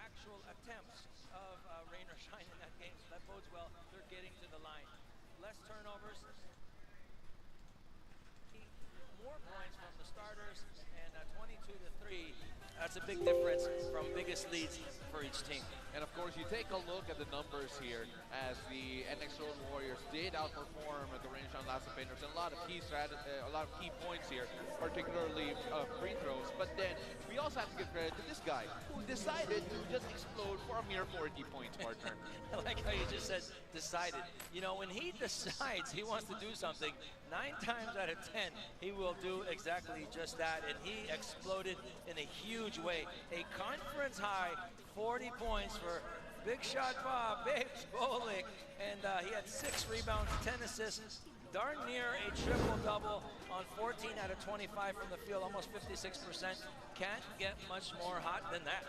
actual attempts of rain or shine in that game, so that bodes well. They're getting to the line. Less turnovers, more points from the starters, and 22-3. That's a big difference from biggest leads for each team. And of course, you take a look at the numbers here as the NX Road Warriors did outperform the Rain Shine Last Painters. A lot of key points here, particularly free throws. But then we also have to give credit to this guy who decided to just explode for a mere 40 points, partner. I like how you just said decided. You know, when he decides he wants to do something, 9 times out of 10, he will do exactly just that, and he exploded in a huge way. A conference high 40 points for Big Shot Bob, Babes Bolick, and he had 6 rebounds, 10 assists, darn near a triple-double on 14 out of 25 from the field, almost 56%. Can't get much more hot than that.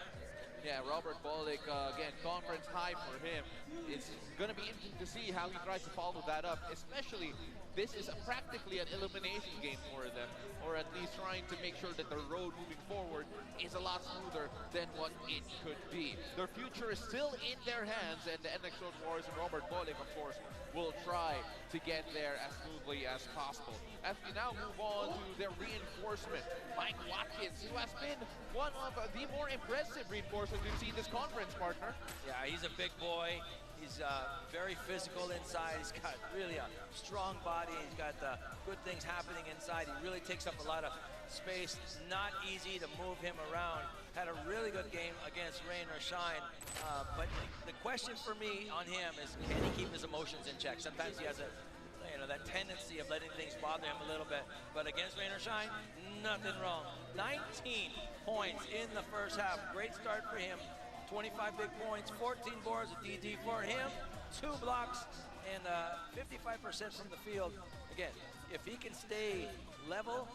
Yeah, Robert Bolick, again, conference high for him. It's going to be interesting to see how he tries to follow that up, especially this is practically an elimination game for them, or at least trying to make sure that the road moving forward is a lot smoother than what it could be. Their future is still in their hands, and the NX Road Warriors and Robert Bolick, of course, will try to get there as smoothly as possible. As we now move on to their reinforcement, Mike Watkins, who has been one of the more impressive reinforcements we've seen this conference, partner. Yeah, he's a big boy. He's very physical inside. He's got really a strong body. He's got good things happening inside. He really takes up a lot of space. Not easy to move him around. Had a really good game against Rain or Shine. But the question for me on him is, can he keep his emotions in check? Sometimes he has that tendency of letting things bother him a little bit. But against Rain or Shine, nothing wrong. 19 points in the first half. Great start for him. 25 big points, 14 boards, a DD for him, 2 blocks, and 55% from the field. Again, if he can stay level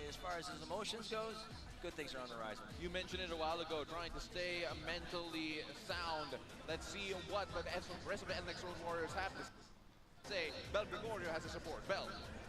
as far as his emotions goes, good things are on the horizon. You mentioned it a while ago, trying to stay mentally sound. Let's see what the rest of the NX Road Warriors have to say. Bel Gregorio has the support. Bel.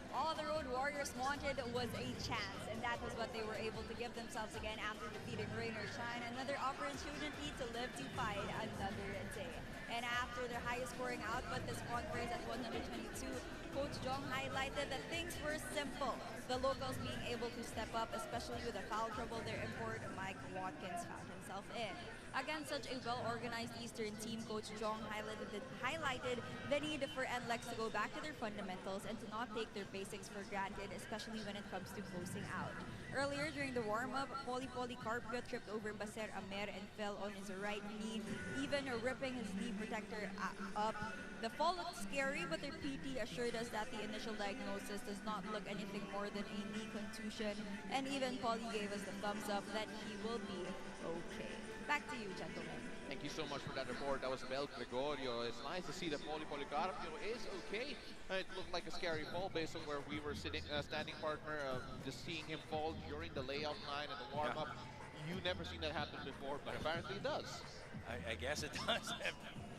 All the Road Warriors wanted was a chance, and that was what they were able to give themselves again after defeating Rain or Shine. Another opportunity to live to fight another day. And after their highest scoring output this conference at 122, Coach Jong highlighted that things were simple. The locals being able to step up, especially with the foul trouble their import Mike Watkins found himself in. Against such a well-organized Eastern team, Coach Jong highlighted the need for Nlex to go back to their fundamentals and to not take their basics for granted, especially when it comes to closing out. Earlier during the warm-up, Poli Carpio tripped over Baser Amer and fell on his right knee, even ripping his knee protector up. The fall looked scary, but their PT assured us that the initial diagnosis does not look anything more than a knee contusion, and even Poli gave us the thumbs up that he will be okay. Back to you, gentlemen. Thank you so much for that report. That was Bel Gregorio. It's nice to see that Poli Carpio is okay. It looked like a scary fall based on where we were sitting, standing, partner. Just seeing him fall during the layout line and the warm-up. Yeah. You never seen that happen before, but apparently it does. I guess it does.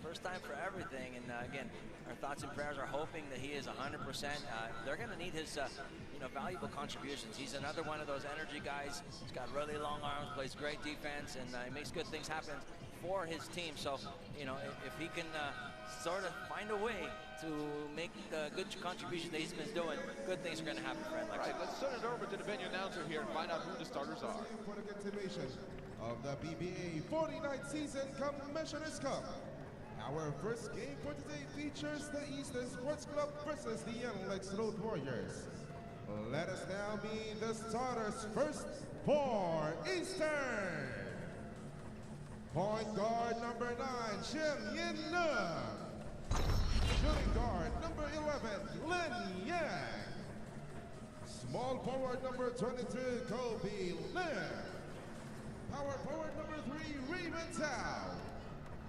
First time for everything, and again, our thoughts and prayers are hoping that he is 100%. They're going to need his, valuable contributions. He's another one of those energy guys. He's got really long arms, plays great defense, and he makes good things happen for his team. So, if he can sort of find a way to make the good contribution that he's been doing, good things are going to happen for Nlex. All right, let's turn it over to the venue announcer here and find out who the starters are. For the continuation of the BBA 49th Season Commissioner's Cup. Our first game for today features the Eastern Sports Club versus the Nlex Road Warriors. Let us now meet the starters first for Eastern. Point guard number 9, Shin Yin Nun. Shooting guard number 11, Lin Yang. Small forward number 22, Kobe Lim. Power forward number 3, Raymond Tao.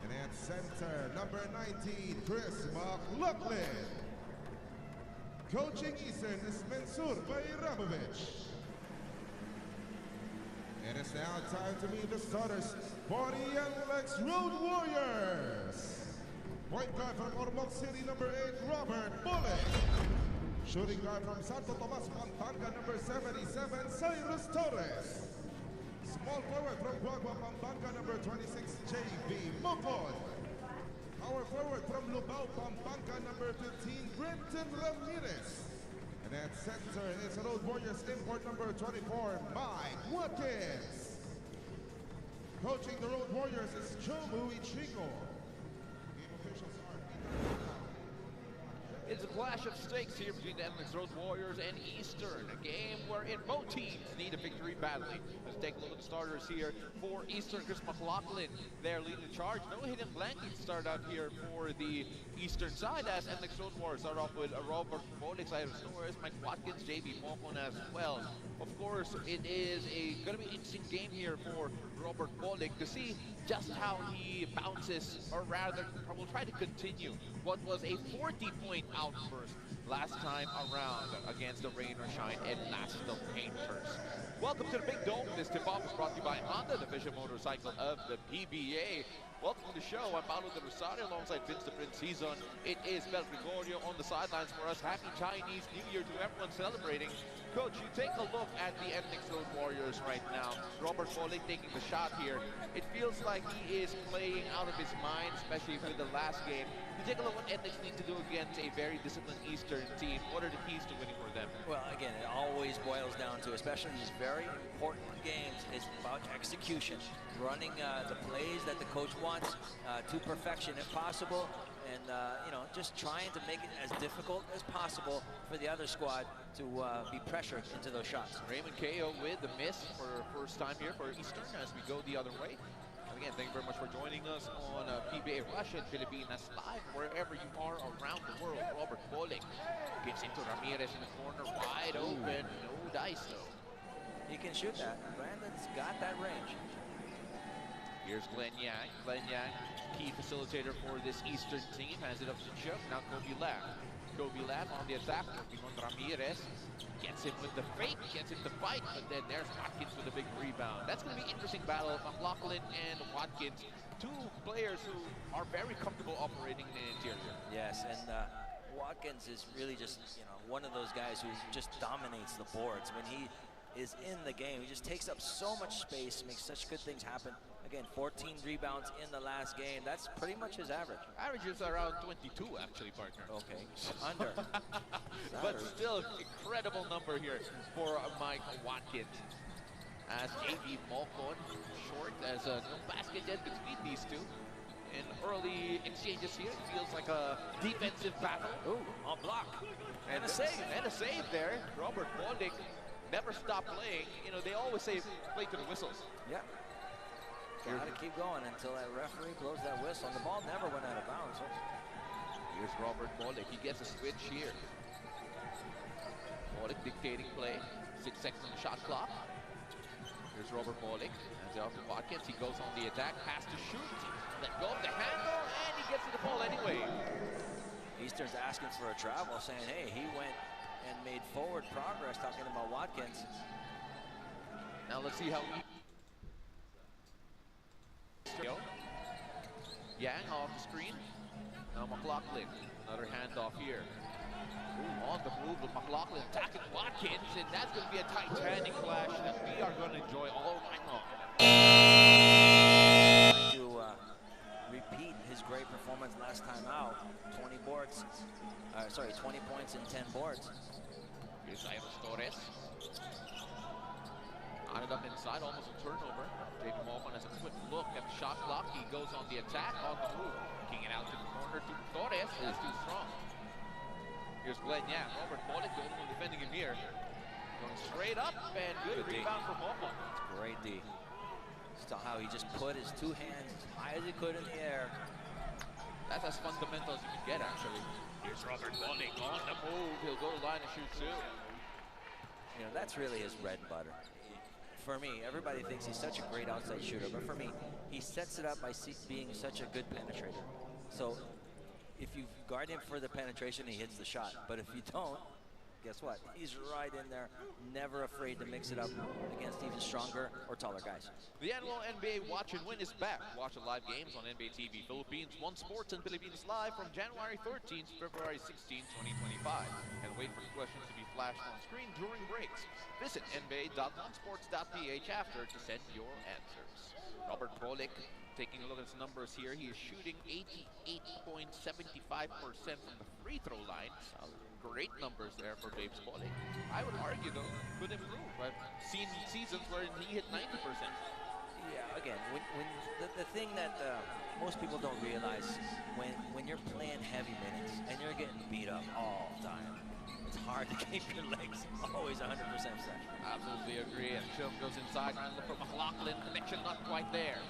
And at center, number 19, Chris McLaughlin. Coaching Eastern is Mensur Bayramovich. It is now time to meet the starters for the Nlex Road Warriors. Point guard from Ormoc City, number 8, Robert Bolick. Shooting guard from Santo Tomas, Pampanga, number 77, Cyrus Torres. Small Small forward from Guagua, Pampanga, number 26, J.B. Mocon. Power forward from Lubao, Pampanga, number 15, Brenton Ramirez. And at center is Road Warriors import number 24, Mike Watkins. Coaching the Road Warriors is Jomu Ichigo. Game officials are... It's a clash of stakes here between the Nlex Road Warriors and Eastern, a game wherein both teams need a victory badly. Let's take a look at the starters here for Eastern. Chris McLaughlin there leading the charge. No hidden blanket start out here for the Eastern side as Nlex Road Warriors start off with Robert Bolix, Iris Torres, Mike Watkins, JB Mocon as well. Of course, it is going to be an interesting game here for Robert Bolix to see just how he bounces, or rather, will try to continue what was a 40-point outburst last time around against the Rain or Shine and Lastal Painters. Welcome to the Big Dome. This tip-off is brought to you by Honda, the official motorcycle of the PBA. Welcome to the show. I'm Paulo de Rosario alongside Vince the Prince Season. It is Bel Gregorio on the sidelines for us. Happy Chinese New Year to everyone celebrating. Coach, you take a look at the Nlex Road Warriors right now. Robert Bolix taking the shot here. It feels like he is playing out of his mind, especially with the last game. You take a look what Nlex need to do against a very disciplined Eastern team. What are the keys to winning for them? Well, again, it always boils down to, especially these very important games, it's about execution. Running the plays that the coach wants to perfection if possible, and you know, just trying to make it as difficult as possible for the other squad to be pressured into those shots. Raymond Ko with the miss for first time here for Eastern as we go the other way. And again, thank you very much for joining us on PBA Russia and Filipinas Live, wherever you are around the world. Robert Bolix gives into Ramirez in the corner, wide open, no dice though. He can shoot that. Brandon's got that range. Here's Glenn Yang. Glenn Yang, key facilitator for this Eastern team, has it up to Chuck. Now Kobe Lab. Kobe Lab on the attack, working on Ramirez. Gets him with the fake, gets him to fight, but then there's Watkins with a big rebound. That's going to be an interesting battle. McLaughlin and Watkins, two players who are very comfortable operating in the interior. Yes, and Watkins is really just, you know, one of those guys who just dominates the boards. When he is in the game, he just takes up so much space, makes such good things happen. Again, 14 rebounds in the last game. That's pretty much his average. Average is around 22, actually, partner. Okay, under. But still, incredible number here for Mike Watkins. As JB Mocon, short, as no basket yet between these two. In early exchanges here, it feels like a defensive battle. Ooh, on block. And a save. And a save there. Robert Bolix never stopped playing. You know, they always say play to the whistles. Yeah. Gotta keep going until that referee blows that whistle. And the ball never went out of bounds. Here's Robert Bolix. He gets a switch here. Bolix dictating play. 6 seconds on the shot clock. Here's Robert Bolix. Hands it off to Watkins. He goes on the attack. Pass to shoot. Let go of the handle. And he gets to the ball anyway. Eastern's asking for a travel, saying, hey, he went and made forward progress, talking about Watkins. Now let's see how Yang off the screen. Now McLaughlin, another handoff here. Ooh, on the move with McLaughlin attacking Watkins, and that's going to be a titanic clash that we are going to enjoy all night long. To repeat his great performance last time out, 20 boards, 20 points and 10 boards. Here's Iris Torres. On it up inside, almost a turnover. JB Mocon has a quick look at the shot clock. He goes on the attack, on the move. Kicking it out to the corner to Torres. That's too strong. Here's Glenn Yang. Robert Bolix, the only one defending him here. Going straight up, and good rebound from Mocon. It's great D. Saw how he just put his two hands as high as he could in the air. That's as fundamental as you can get, actually. Here's Robert Bolix on the move. He'll go to the line and shoot two. You know, that's really his bread and butter. For me, everybody thinks he's such a great outside shooter, but for me, he sets it up by being such a good penetrator. So if you guard him for the penetration, he hits the shot. But if you don't, guess what? He's right in there, never afraid to mix it up against even stronger or taller guys. The annual NBA Watch and Win is back. Watch the live games on NBA TV Philippines, One Sports and Philippines Live from January 13th to February 16, 2025. And wait for questions to be flashed on screen during breaks. Visit nba.onesports.ph after to send your answers. Robert Bolick, taking a look at his numbers here, he is shooting 88.75% from the free throw line. Great numbers there for Babes Bolick. I would argue, though, could improve. I've seen seasons where he hit 90%. Yeah, again, when the thing that most people don't realize, when you're playing heavy minutes and you're getting beat up all the time, it's hard to keep your legs always 100% fresh. Absolutely agree. And Shum goes inside, trying to look for McLaughlin. Connection not quite there.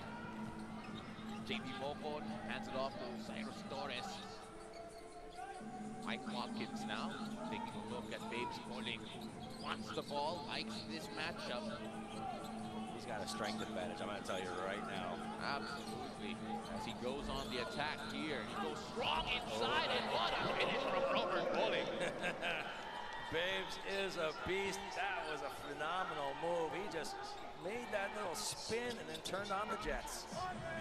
JP Mocon hands it off to Cyrus Torres. Mike Watkins now taking a look at Babes Bolick. Wants the ball, likes this matchup. He's got a strength advantage, I'm going to tell you right now. Absolutely. As he goes on the attack here, he goes strong inside, and what a finish from Robert Bolick. Babes is a beast. That was a phenomenal move. He just made that little spin and then turned on the jets.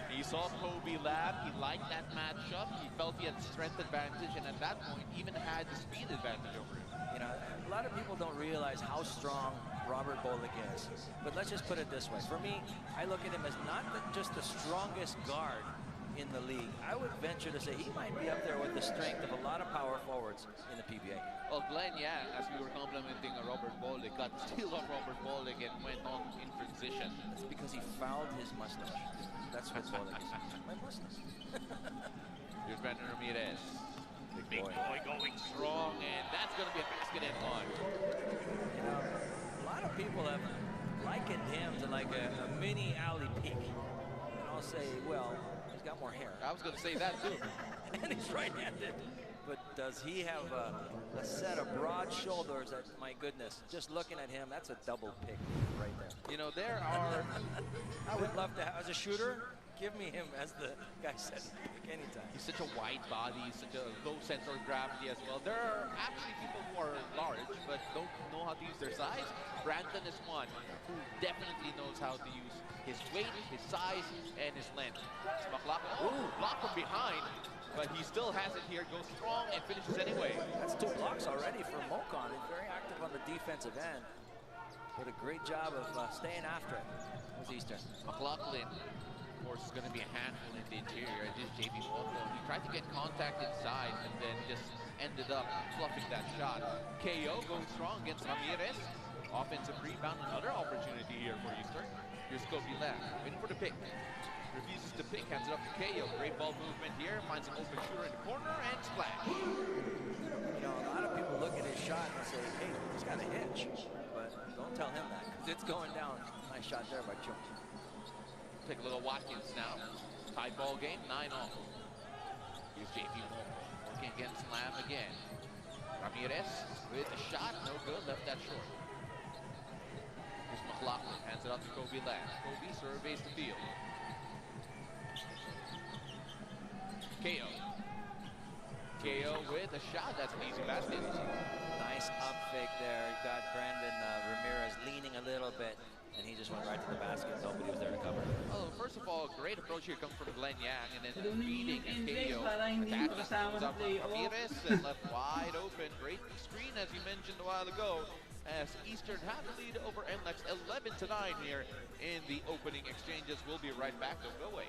He saw Kobe Lab. He liked that matchup. He felt he had strength advantage, and at that point, even had the speed advantage over him. You know, a lot of people don't realize how strong Robert Bolick is. But let's just put it this way. For me, I look at him as not just the strongest guard in the league. I would venture to say he might be up there with the strength of a lot of power forwards in the PBA. Well, Glenn Yang, as we were complimenting Robert Bolick, got the steal on Robert Bolick and went on in transition. That's because he fouled his mustache. That's what Bolick is. My mustache. Here's Brandon Ramirez. Big boy going strong, and that's going to be a basket and one. You know, a lot of people have likened him to like a mini Ali Peak. And I'll say, well, he's got more hair. I was going to say that too. And he's right-handed. But does he have a set of broad shoulders that, my goodness, just looking at him, that's a double pick right there. You know, there are... I would love to have, as a shooter, give me him as the guy said, pick anytime. He's such a wide body, such a low center of gravity as well. There are actually people who are large but don't know how to use their size. Brandon is one who definitely knows how to use his weight, his size, and his length. It's McLaughlin. Oh, block from behind, but he still has it here, goes strong and finishes anyway. That's 2 blocks already for Mocon. He's very active on the defensive end. Did a great job of staying after it with Eastern. McLaughlin, of course, is going to be a handful in the interior. It is JP Mocon. He tried to get contact inside and then just ended up fluffing that shot. KO going strong against Ramirez. Offensive rebound, another opportunity here for Eastern. Here's Kobe Lam, waiting for the pick. Refuses to pick, hands it up to KO. Great ball movement here, finds an open shooter in the corner, and splash. You know, a lot of people look at his shot and say, hey, he's got a hitch. But don't tell him that, because it's going down. Nice shot there by Chum. Take a little Watkins now. Tie ball game, 9-all. Here's JP Mocon, working against Lam again. Ramirez with a shot, no good, left that short. Here's McLaughlin, hands it up to Kobe Lam. Kobe surveys the field. KO. KO with a shot, that's an easy basket. Nice up fake there. You've got Brandon Ramirez leaning a little bit, and he just went right to the basket. Nobody was there to cover. Oh, first of all, great approach here comes from Glenn Yang, and then feeding and Nlex KO. para hindi Attacking, makasama goes sa up playoff. Ramirez and left wide open. Great screen, as you mentioned a while ago, as Eastern have the lead over Nlex 11-9 here in the opening exchanges. We'll be right back. Don't go away.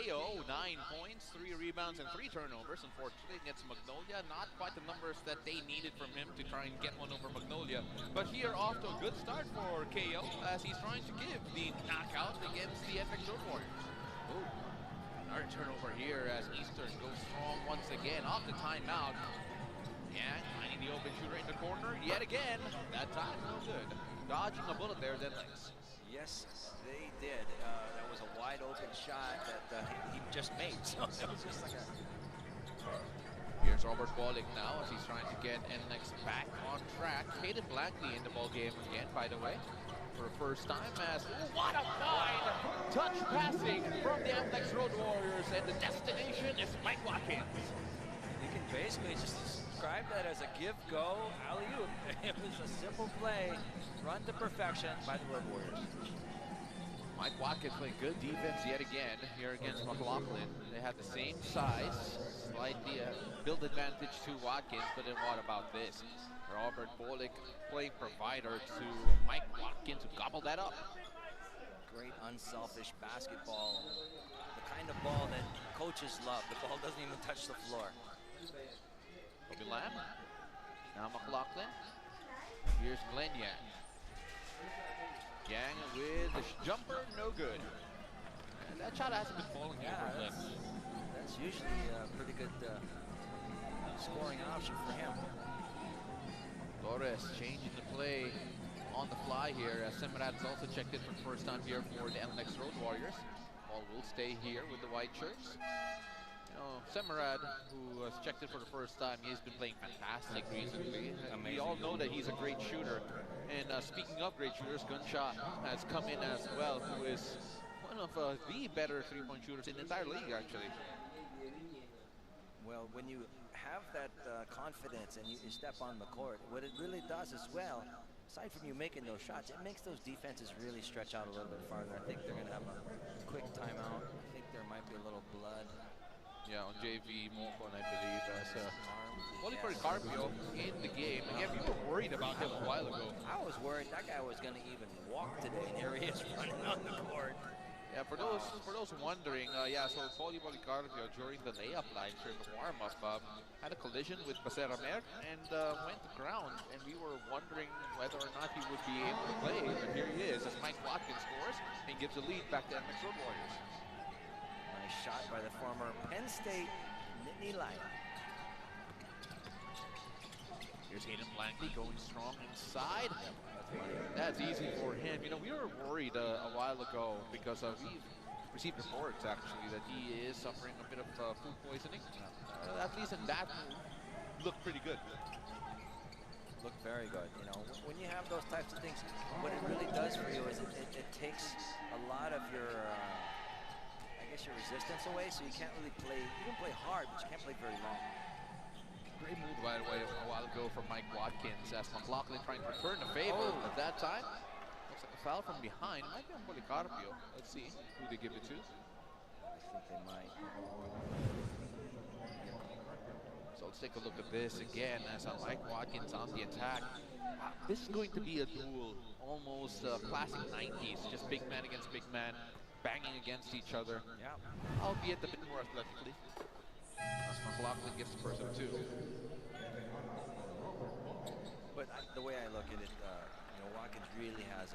KO, 9 points, 3 rebounds, and 3 turnovers. Unfortunately, against Magnolia, not quite the numbers that they needed from him to try and get one over Magnolia. But here, off to a good start for KO as he's trying to give the knockout against the Nlex Road Warriors. Ooh. Another turnover here as Eastern goes strong once again off the timeout. Yang finding the open shooter in the corner yet again. That time, no good. Dodging a bullet there, Nlex. Yes, they did. That was a wide open shot that he just made. So it was just like a... Here's Robert Bolick now as he's trying to get Nlex back on track. Hayden Blankley in the ball game again, by the way, for the first time as... Oh, what a fine touch passing from the Nlex Road Warriors, and the destination is Mike Watkins. You can basically just describe that as a give-go alley-oop. It was a simple play, run to perfection by the Road Warriors. Mike Watkins playing good defense yet again here against McLaughlin. They have the same size, slightly build advantage to Watkins, but then what about this? Robert Bolick playing provider to Mike Watkins, who gobbled that up. Great unselfish basketball, the kind of ball that coaches love. The ball doesn't even touch the floor. Kobe Lamb, now McLaughlin. Here's Glenn Yang. Yang with the jumper, no good. And that shot hasn't been falling here for Glenn. That's usually a pretty good scoring option for him. Torres changing the play on the fly here as Semrad has also checked in for the first time here for the Nlex Road Warriors. Ball will stay here with the white shirts. You know, Semrad, who has checked in for the first time, he's been playing fantastic recently. We all know that he's a great shooter. And speaking of great shooters, Gunshot has come in as well, who is one of the better three-point shooters in the entire league, actually. Well, when you have that confidence and you step on the court, what it really does as well, aside from you making those shots, it makes those defenses really stretch out a little bit farther. I think they're going to have a quick timeout. I think there might be a little blood. Yeah, on JV Mokon, I believe. Oliver Carpio in the game. Again, we were worried about him a while ago. I was worried that guy was going to even walk today, and here he is running on the court. Yeah, for those wondering, so Paulie Policarpio during the layup line during the warm-up had a collision with Baseramer and went to ground, and we were wondering whether or not he would be able to play, but here he is as Mike Watkins scores and gives the lead back to Nlex Road Warriors. Nice shot by the former Penn State Nittany Lion. Here's Hayden Blankley going strong inside. That's easy for him. You know, we were worried a while ago because we've received reports actually that he is suffering a bit of food poisoning. At least in that move, looked pretty good. Looked very good. You know, when you have those types of things, what it really does for you is it takes a lot of your, I guess, your resistance away. So you can't really play. You can play hard, but you can't play very long. Great move, by the way, a while ago from Mike Watkins as McLaughlin trying to return the favor. At that time, looks like a foul from behind. Might be on Policarpio. Let's see who they give it to. I think they might. So let's take a look at this again as Mike Watkins on the attack. This is going to be a duel, almost classic 90s, just big man against big man, banging against each other. Yeah. Albeit a bit more athletically. As McLaughlin gets the first of two. But the way I look at it, you know, Watkins really has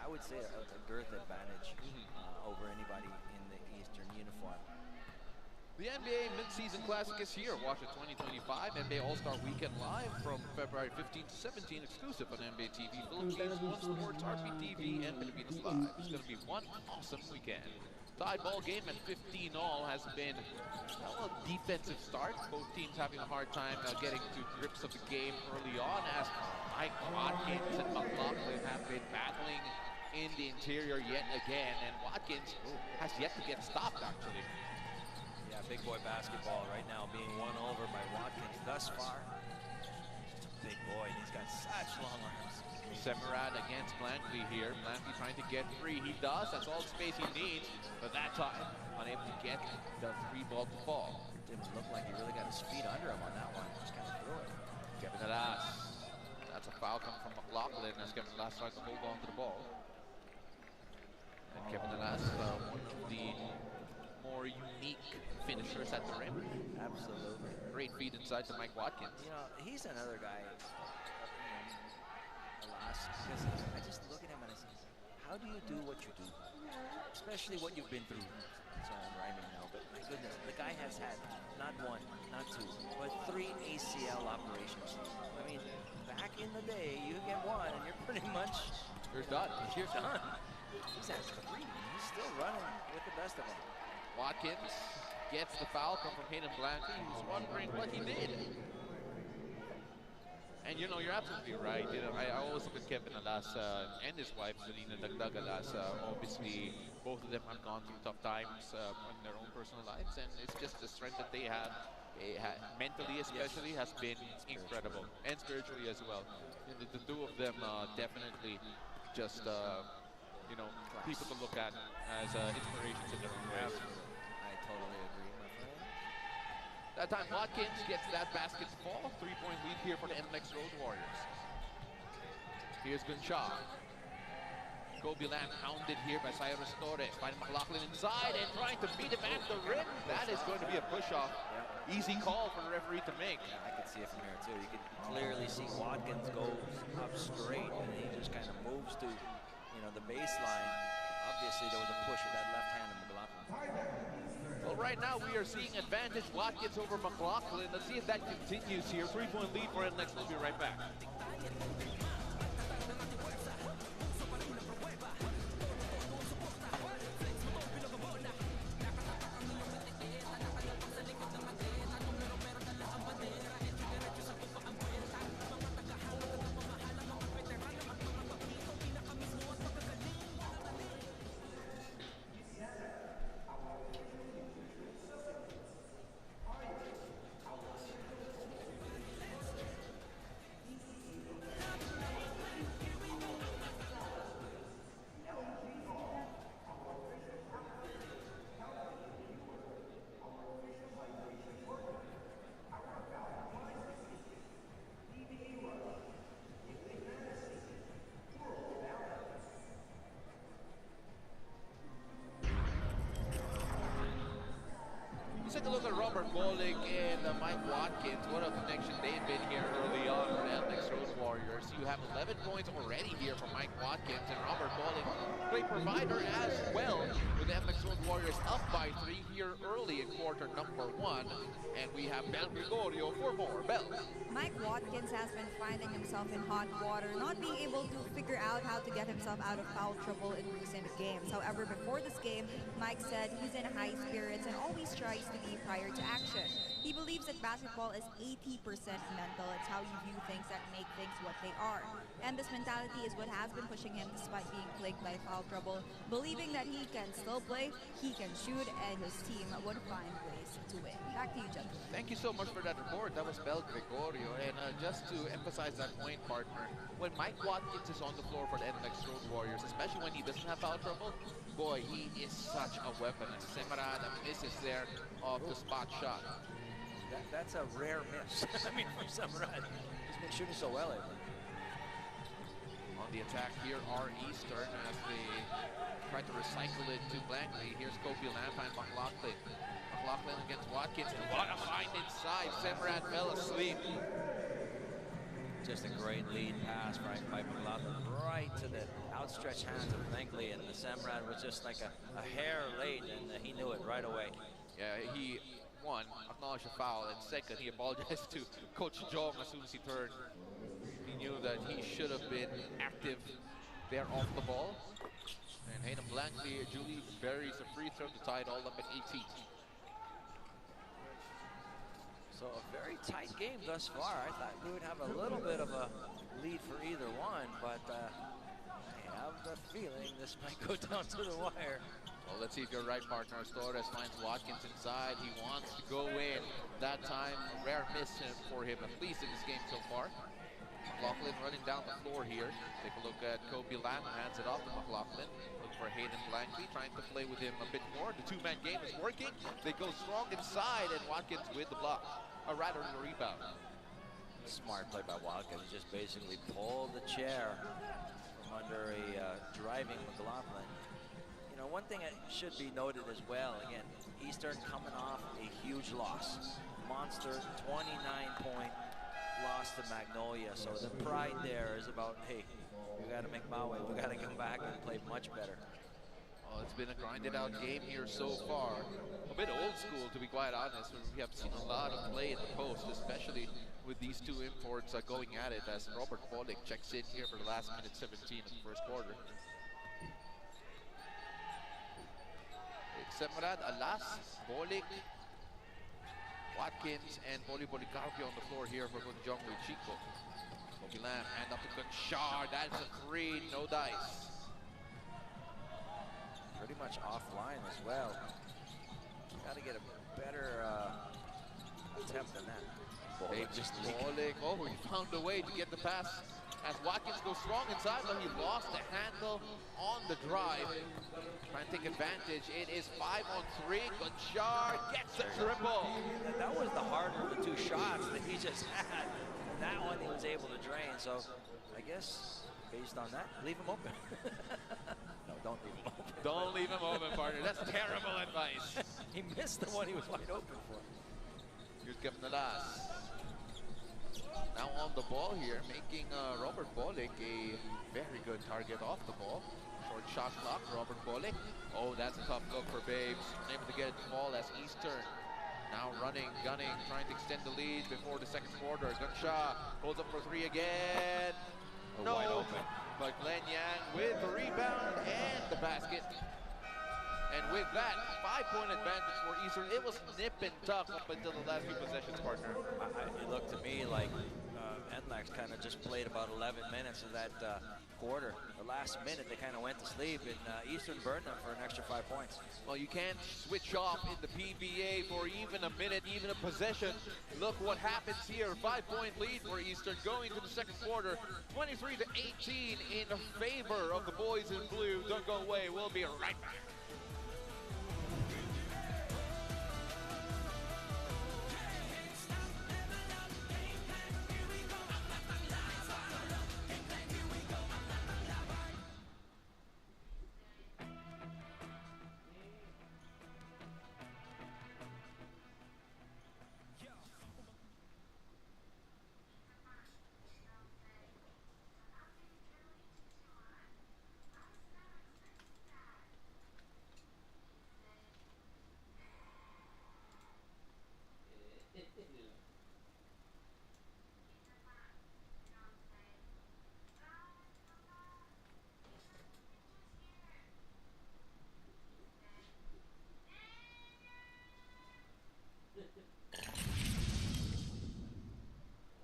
I would say a girth advantage over anybody in the Eastern uniform. The NBA Mid-Season Classic is here. Watch it 2025 NBA All-Star Weekend live from February 15 to 17, exclusive on NBA TV, Philippines, One Sports, RPTV, and Filipinas Live. It's going to be one awesome weekend. Tied ball game at 15 all has been a defensive start. Both teams having a hard time getting to grips of the game early on as Mike Watkins and McLaughlin have been battling in the interior yet again. And Watkins has yet to get stopped, actually. Yeah, big boy basketball right now being won over by Watkins thus far. Just a big boy, and he's got such long arms. Semrad against Blankley here. Blankley trying to get free. He does. That's all the space he needs. But that time, unable to get the free ball to fall. Didn't look like he really got his feet under him on that one. Just kind of threw it. Kevin Alas. That's a foul coming from McLaughlin as Kevin Alas tries to hold on to the ball. And Kevin Alas, one of the more unique finishers at the rim. Absolutely. Great feed inside to Mike Watkins. You know, he's another guy, alas, because I just look at him and I say, how do you do what you do? Especially what you've been through. So I'm rhyming now, but my goodness, the guy has had not one, not two, but 3 ACL operations. I mean, back in the day, you get one and you're pretty much... You're done. You're done. He's had 3. He's still running with the best of them. Watkins gets the foul from Hayden Blankley. He was wondering what he did. And you know, you're absolutely right. You know, I always look at Kevin Alas and his wife, Selena Dagdag Alas. Obviously, both of them have gone through tough times in their own personal lives, and it's just the strength that they have, mentally especially, has been incredible, and spiritually as well. You know, the two of them definitely just, you know, people to look at as inspirations in their own ways. I totally agree, my friend. That time Watkins gets that basket to fall. 3-point lead here for the Nlex Road Warriors. Here's Gunshaw. Kobe Lamb hounded here by Cyrus Torres. Finding McLaughlin inside and trying to beat him at the rim. That is going to be a push-off. Yep. Easy call for the referee to make. Yeah, I could see it from here too. You can clearly see Watkins goes up straight and he just kind of moves to, you know, the baseline. Obviously there was a push with that left hand of McLaughlin. Well, right now we are seeing advantage Watkins over McLaughlin. Let's see if that continues here. 3-point lead for Nlex. We'll be right back. Let's take a look at Robert Bolick and Mike Watkins. What a connection they've been here early on for the Nlex Road Warriors. You have 11 points already here from Mike Watkins, and Robert Bolick, great provider as well, with the Nlex Road Warriors up by 3 here early in quarter number 1. And we have Bel Gregorio for more. Bel. Mike Watkins has been finding himself in hot water, not being able to figure out how to get himself out of foul trouble in recent games. However, before this game, Mike said he's in high spirits and always tries to be prior to action. He believes that basketball is 80% mental. It's how you view things that make things what they are. And this mentality is what has been pushing him despite being plagued by foul trouble, believing that he can still play, he can shoot, and his team would find ways to win. Back to you, gentlemen. Thank you so much for that report. That was Bel Gregorio. And just to emphasize that point, partner, when Mike Watkins is on the floor for the Nlex Road Warriors, especially when he doesn't have foul trouble, boy, he is such a weapon. Semarad, this is there off the spot shot. That's a rare miss. I mean, from Semarad. He's been shooting so well lately. On the attack here are Eastern as they try to recycle it to Blankley. Here's Kobe Lamp and McLaughlin. McLaughlin against Watkins. And what a find inside. Semarad fell asleep. Just a great lead pass by McLaughlin right to the outstretched hands of Blankley, and the Semarad was just like a hair late, and he knew it right away. Yeah, he, one, acknowledged a foul, and second, he apologized to Coach Jong as soon as he turned. He knew that he should have been active there off the ball. And Hayden Blankley, Julie buries a free throw to tie it all up at 18. So a very tight game thus far. I thought we would have a little bit of a lead for either one, but I have the feeling this might go down to the wire. Well, let's see if you're right, partner. Torres finds Watkins inside. He wants to go in. That time, a rare miss for him, at least in this game so far. McLaughlin running down the floor here. Take a look at Kobe Lamb, hands it off to McLaughlin. Look for Hayden Blankley, trying to play with him a bit more. The two-man game is working. They go strong inside, and Watkins with the block. Or rather, the rebound. Smart play by Watkins. Just basically pulled the chair from under a driving McLaughlin. You know, one thing that should be noted as well, again, Eastern coming off a huge loss. Monster 29-point loss to Magnolia. So the pride there is about, hey, we got to make Maui. We got to come back and play much better. Well, it's been a grinded out game here so far. A bit old school, to be quite honest. We have seen a lot of play in the post, especially with these two imports going at it as Robert Pollock checks in here for the last minute 17 of the first quarter. Semrad, Alas, Pollock, Watkins, and Policarpio on the floor here for Kutjong with Chico. Kogilam, hand up to Gunshar. That's a 3, no dice. Pretty much offline as well. Got to get a better attempt than that. Just Pollock. Oh, he found a way to get the pass as Watkins goes strong inside, but he lost the handle on the drive. Trying to take advantage. It is 5-on-3. Gunshar gets the triple. That was the harder of the two shots that he just had. And that one he was able to drain. So I guess based on that, leave him open. No, don't leave him open. Don't leave him open, partner. That's terrible advice. He missed the one he was wide open for. Here's Kevin Alas. Now on the ball here, making Robert Pollock a very good target off the ball. Short shot clock, Robert Pollock. Oh, that's a tough look for Babes. Unable to get the ball as Eastern. Now running, gunning, trying to extend the lead before the second quarter. Gunshot holds up for 3 again. No, wide open. But Glenn Yang with the rebound and the basket. And with that, 5-point advantage for Eastern. It was nip and tuck up until the last few possessions, partner. It looked to me like Nlex kind of just played about 11 minutes of that quarter. The last minute, they kind of went to sleep, and Eastern burned them for an extra 5 points. Well, you can't switch off in the PBA for even a minute, even a possession. Look what happens here. 5-point lead for Eastern going to the second quarter. 23-18 in favor of the boys in blue. Don't go away. We'll be right back.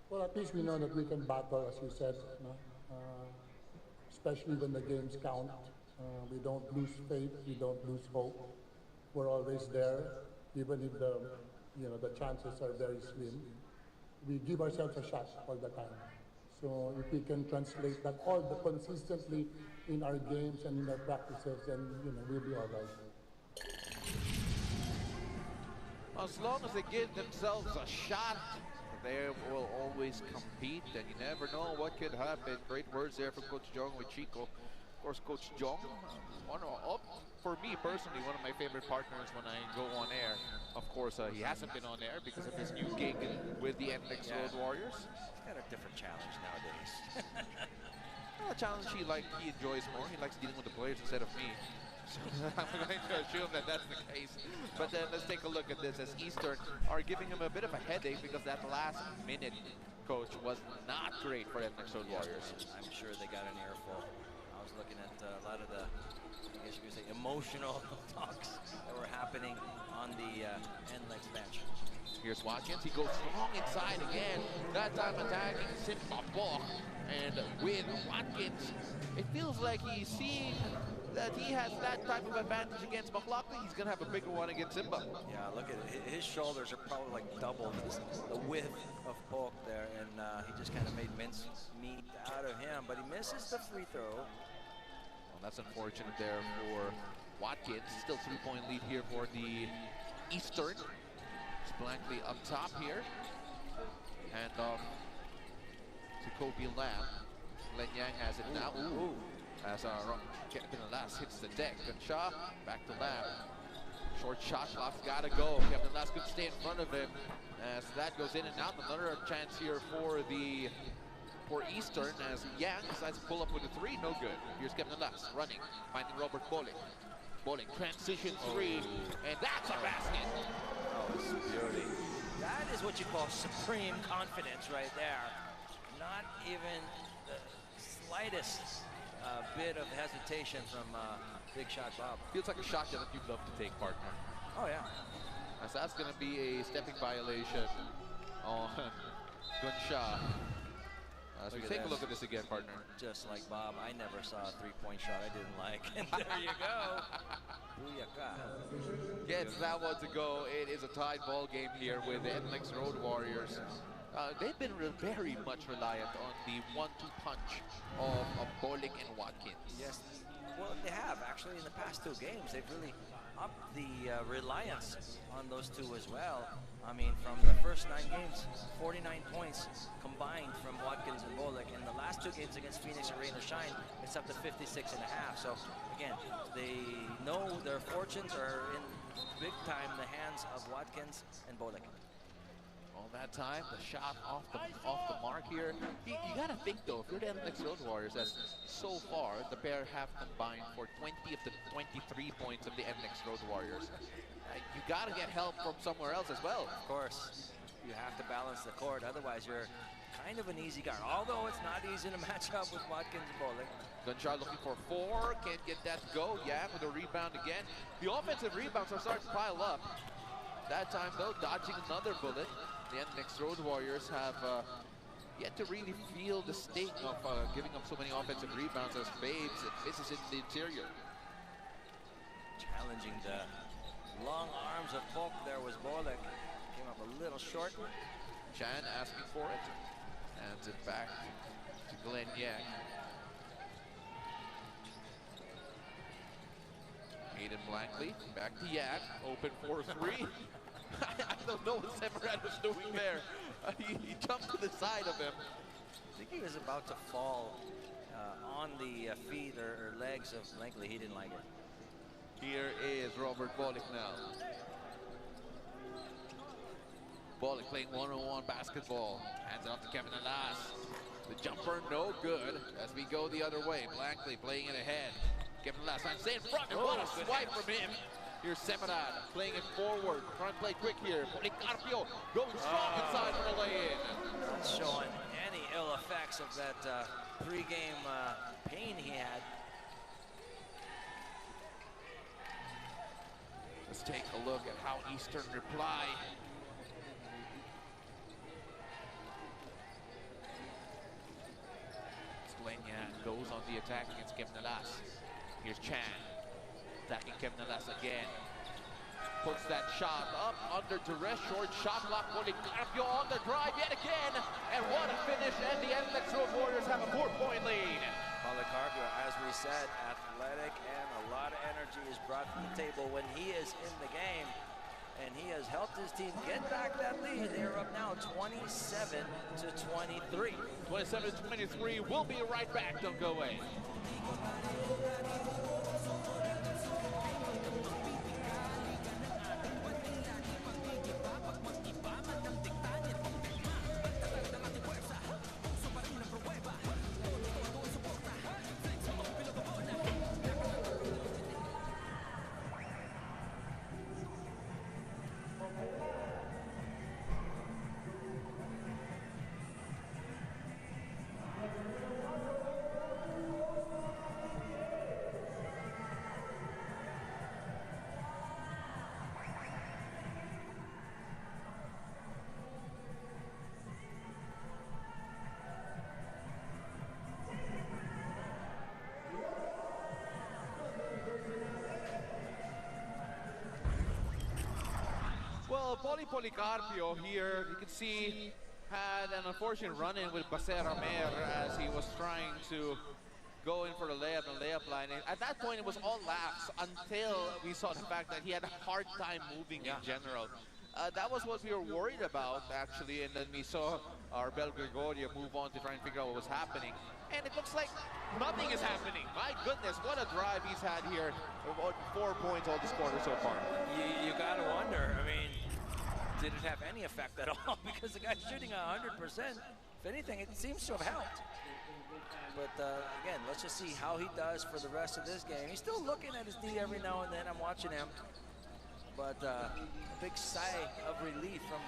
Well, at least we know that we can battle, as you said, no? Especially when the games count. We don't lose faith, we don't lose hope. We're always there, even if the chances are very slim. We give ourselves a shot all the time. So if we can translate that all consistently in our games and in our practices, then we'll be all right. As long as they give themselves a shot, they will always compete, and you never know what could happen. Great words there from Coach Jong with Chico. Of course, Coach Jong, for me personally, one of my favorite partners when I go on air. Of course, he hasn't been on air because of his new gig with the Nlex Road Warriors. He's got a different challenge nowadays. A challenge he enjoys more. He likes dealing with the players instead of me. So I'm going to assume that that's the case. But then let's take a look at this as Eastern are giving him a bit of a headache because that last minute, coach, was not great for Nlex Road Warriors. I'm sure they got an earful. I was looking at a lot of the, I guess you could say, emotional talks that were happening on the Nlex bench. Here's Watkins. He goes strong inside again. That time attacking Simba Bok. And with Watkins, it feels like he's seeing that he has that type of advantage against McLaughlin. He's going to have a bigger one against Simba. Yeah, look at it. His shoulders are probably like double the width of Polk there, and he just kind of made mince meat out of him, but he misses the free throw. Well, that's unfortunate there for Watkins. Still 3-point lead here for the Eastern. It's blankly up top here. And to Kobe Lam. Glenn Yang has it now. Ooh. as Kevin Nlex hits the deck. Good shot, back to Lamb. Short shot clock's gotta go. Kevin Nlex could stay in front of him as that goes in and out. Another chance here for Eastern as Yang decides to pull up with a three. No good. Here's Kevin Nlex running, finding Robert Bolick. Bolick transition three, and that's a basket. Oh, it's a beauty. That is what you call supreme confidence right there. Not even the slightest bit of hesitation from Big Shot Bob. Feels like a shot that you'd love to take, partner. Oh, yeah. As that's going to be a stepping violation on Gunshaw. So take a look at this again, partner. Just like Bob, I never saw a three-point shot I didn't like. And there you go. Booyaka. Gets that one to go. It is a tied ball game here with the Nlex Road Warriors. They've been very much reliant on the 1-2 punch of Bolick and Watkins. Yes, well, they have. Actually, in the past two games, they've really upped the reliance on those two as well. I mean, from the first 9 games, 49 points combined from Watkins and Bolick. In the last 2 games against Phoenix and Rain or Shine, it's up to 56.5. So, again, they know their fortunes are in big time in the hands of Watkins and Bolick. All that time, the shot off the mark here. You gotta think though, if you're the Nlex Road Warriors, as so far the pair have combined for 20 of the 23 points of the Nlex Road Warriors. You gotta get help from somewhere else as well. Of course, you have to balance the court, otherwise you're kind of an easy guard. Although it's not easy to match up with Watkins and Bolick. Gunshaw looking for 4, can't get that to go. Yeah, with a rebound again. The offensive rebounds are starting to pile up. That time though, dodging another bullet. The Nlex Road Warriors have yet to really feel the sting of giving up so many offensive rebounds as Babes and misses in the interior. Challenging the long arms of Polk there was Bolick. Came up a little short. Chan asking for it. Hands it back to Glenn Yang. Aiden Blankley, back to Yang, open for 3. I don't know what Semirad was doing there. He jumped to the side of him. I think he was about to fall on the feet or legs of Blankley. He didn't like it. Here is Robert Bolick now. Bolick playing one-on-one basketball. Hands it off to Kevin Nlex. The jumper no good as we go the other way. Blankley playing it ahead. Kevin Nlex trying to stay in front, and what a swipe from him. Here's Semirad playing it forward, trying to play quick here. Policarpio going strong inside for a lay-in. Not showing any ill effects of that pre-game pain he had. Let's take a look at how Eastern reply. Splenya goes on the attack against Kevin Nlex. Here's Chan. Attacking Kevin Nlex again. Puts that shot up under duress. Short shot clock. Policarpio on the drive yet again. And what a finish. And the Nlex Road Warriors have a 4-point lead. Policarpio, as we said, athletic and a lot of energy is brought to the table when he is in the game. And he has helped his team get back that lead. They are up now 27 to 23. 27 to 23. We'll be right back. Don't go away. Well, Policarpio here, you can see, had an unfortunate run-in with Basera Mer as he was trying to go in for the layup and layup line. And at that point, it was all laughs until we saw the fact that he had a hard time moving in general. That was what we were worried about, actually, and then we saw our Bel Gregorio move on to try and figure out what was happening. and it looks like nothing is happening. My goodness, what a drive he's had here. About 4 points all this quarter so far. You got to wonder, I mean, did it have any effect at all? Because the guy's shooting 100%. If anything, it seems to have helped. But again, let's just see how he does for the rest of this game. He's still looking at his D every now and then. I'm watching him. But a big sigh of relief from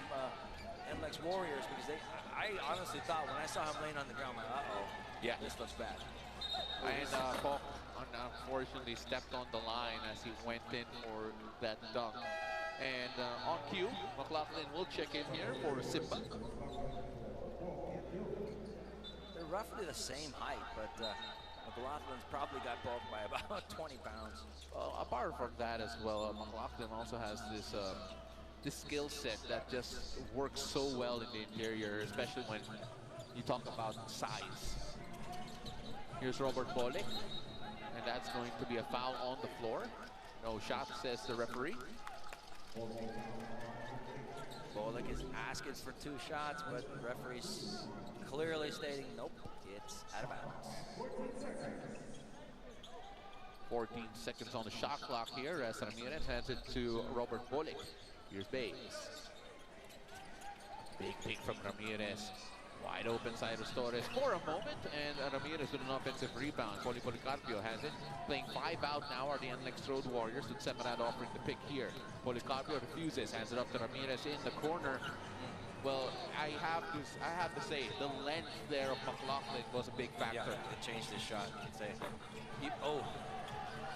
Nlex Warriors, because I honestly thought when I saw him laying on the ground, I'm like, uh-oh, yeah, this looks bad. And Paul unfortunately stepped on the line as he went in for that dunk. And on cue, McLaughlin will check in here for Simba. They're roughly the same height, but McLaughlin's probably got bulked by about 20 pounds. Well, apart from that as well, McLaughlin also has this this skill set that just works so well in the interior, especially when you talk about size. Here's Robert Bolick, and that's going to be a foul on the floor. No shot, says the referee. Bolick is asking for 2 shots, but the referee's clearly stating, nope, it's out of bounds. 14 seconds on the shot clock here as Ramirez hands it to Robert Bolick. Here's Bates. Big pick from Ramirez. Wide open side of Torres for a moment, and Ramirez with an offensive rebound. Policarpio has it. Playing 5 out now are the Nlex Road Warriors, with Semarad offering the pick here. Policarpio refuses, hands it up to Ramirez in the corner. Well, I have to say, the length there of McLaughlin was a big factor. Yeah, it changed his shot, you could say.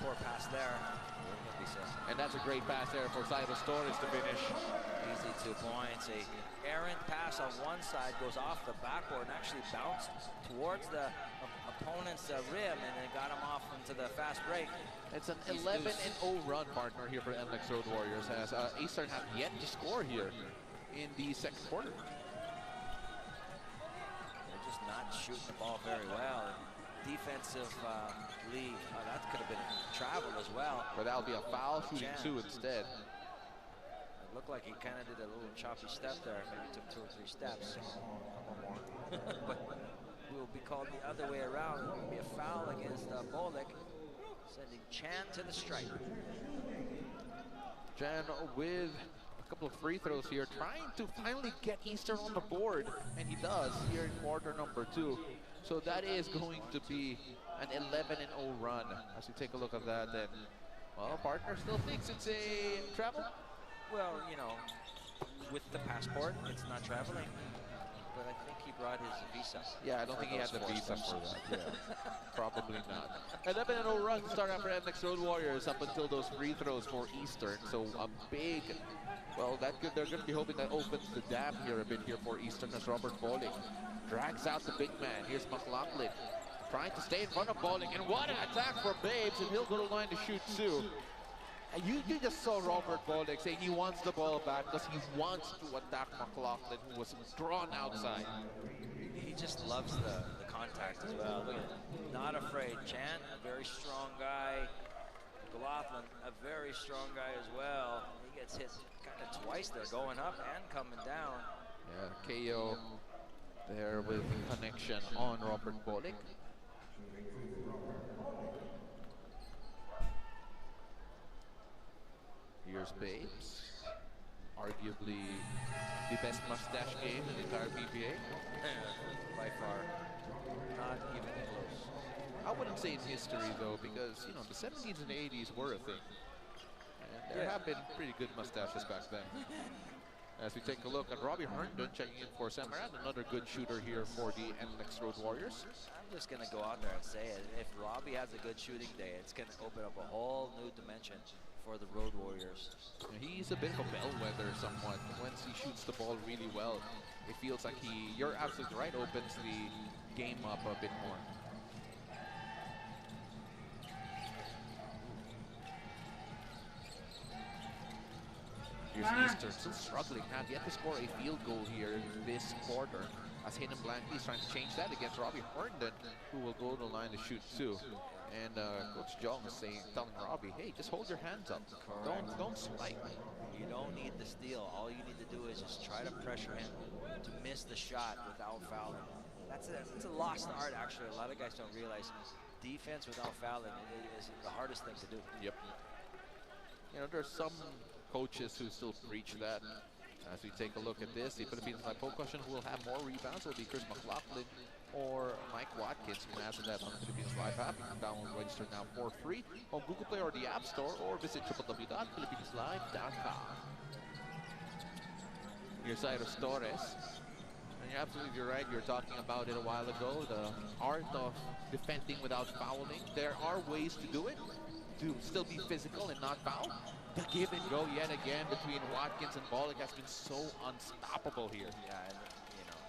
Poor pass there. And that's a great pass there for Cyrus Torres to finish. Easy 2 points. A errant pass on one side goes off the backboard and actually bounced towards the opponent's rim, and then got him off into the fast break. It's an 11-0 run, partner, here for Nlex Road Warriors, as Eastern have yet to score here in the second quarter. They're just not shooting the ball very well. Defensive lead, that could have been a travel as well. But that'll be a foul, shooting 2 instead. It looked like he kind of did a little choppy step there. Maybe took 2 or 3 steps. But will be called the other way around. It will be a foul against Bolick, sending Chan to the stripe. Chan with a couple of free throws here, trying to finally get Eastern on the board, and he does here in quarter number 2. So that is going to be an 11-0 run. As you take a look at that, then, well, partner still thinks it's a travel. Well, you know, with the passport, it's not traveling. But I think he brought his visa. Yeah, I don't think he had the visa for that. Yeah, probably not. 11-0 run to start out for Nlex Road Warriors up until those free throws for Eastern. So a big, well, they're going to be hoping that opens the dam here a bit here for Eastern, as Robert Bolick drags out the big man. Here's McLaughlin trying to stay in front of Bolick, and what an attack for Babes, and he'll go to the line to shoot 2. And you just saw Robert Bolick saying he wants the ball back because he wants to attack McLaughlin, who was drawn outside. He just loves the contact as well. Look at it. Not afraid. Chan, a very strong guy. McLaughlin, a very strong guy as well. He gets hit kind of twice there, going up and coming down. Yeah, KO there with connection on Robert Bolick. Here's Babes, arguably the best mustache game in the entire PBA. By far, not even close. I wouldn't say in history though, because you know the 70s and 80s were a thing, and there have been pretty good mustaches back then. As we take a look at Robbie Herndon checking in for Semarad, another good shooter here for the Nlex Road Warriors. I'm just going to go out there and say it. If Robbie has a good shooting day, it's going to open up a whole new dimension for the Road Warriors. He's a bit of a bellwether somewhat. Once he shoots the ball really well, it feels like you're absolutely right, opens the game up a bit more. Here's Eastern still struggling, have yet to score a field goal here this quarter, as Hayden Blankley is trying to change that against Robbie Herndon, who will go to the line to shoot 2. And Coach Jong is telling Robbie, hey, just hold your hands up. Don't spike. You don't need the steal. All you need to do is just try to pressure him to miss the shot without fouling. That's a lost art, actually. A lot of guys don't realize defense without fouling is the hardest thing to do. Yep. You know, there's some coaches who still preach that. As we take a look at this, the Philippines by poll question will have more rebounds. Will be Chris McLaughlin or Mike Watkins. You can answer that on the Philippines Live app. You can download and register now for free on Google Play or the App Store, or visit www.philippineslive.com. Here's Cyrus Torres. And you're absolutely right. You're talking about it a while ago. The art of defending without fouling. There are ways to do it, to still be physical and not foul. The give and go yet again between Watkins and Bollig has been so unstoppable here. Yeah, and you know,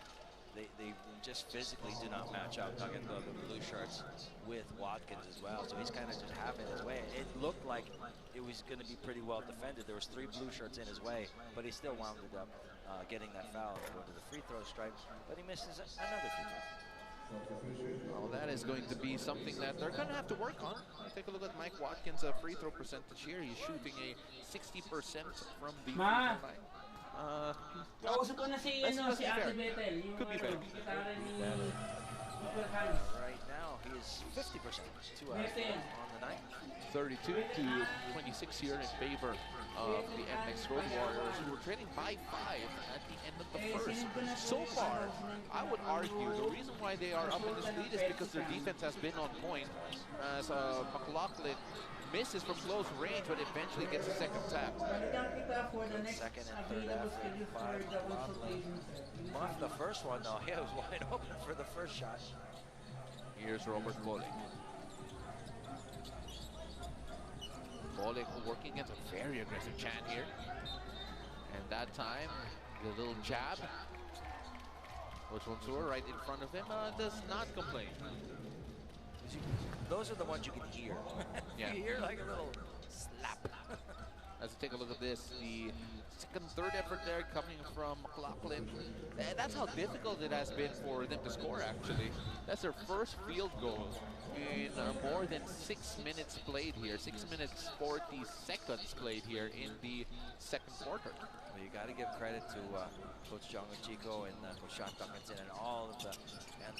they just physically do not match up. Talking about the blue shirts with Watkins as well, so he's kind of just having his way. It looked like it was going to be pretty well defended. There was 3 blue shirts in his way, but he still wound up getting that foul to go to the free throw stripe, but he misses another free throw. Well, that is going to be something that they're going to have to work on. Take a look at Mike Watkins' free throw percentage here. He's shooting a 60% from the free throw line. Kausap ko na si Ate Bethel. Could be better. Right now, he is 50%, 2 out on the night. 32 to 26 here in favor of the Nlex Road Warriors, who were trailing by 5 at the end of the first. So far, I would argue the reason why they are up in this lead is because their defense has been on point, as McLaughlin misses from close range, but eventually gets a second tap. Second and third after 5. Muff the first one, though. He was wide open for the first shot. Here's Robert Bollig. Bollig working against a very aggressive Chan here. And that time, the little jab. Which one's right in front of him, does not complain. Those are the ones you can hear. Yeah. You hear like a little slap. As we take a look at this, the second, third effort there coming from McLaughlin. That's how difficult it has been for them to score, actually. That's their first field goal in more than 6 minutes played here. 6 minutes 40 seconds played here in the second quarter. Well, you got to give credit to Coach John Chico and Coach Sean Duncanson and all of the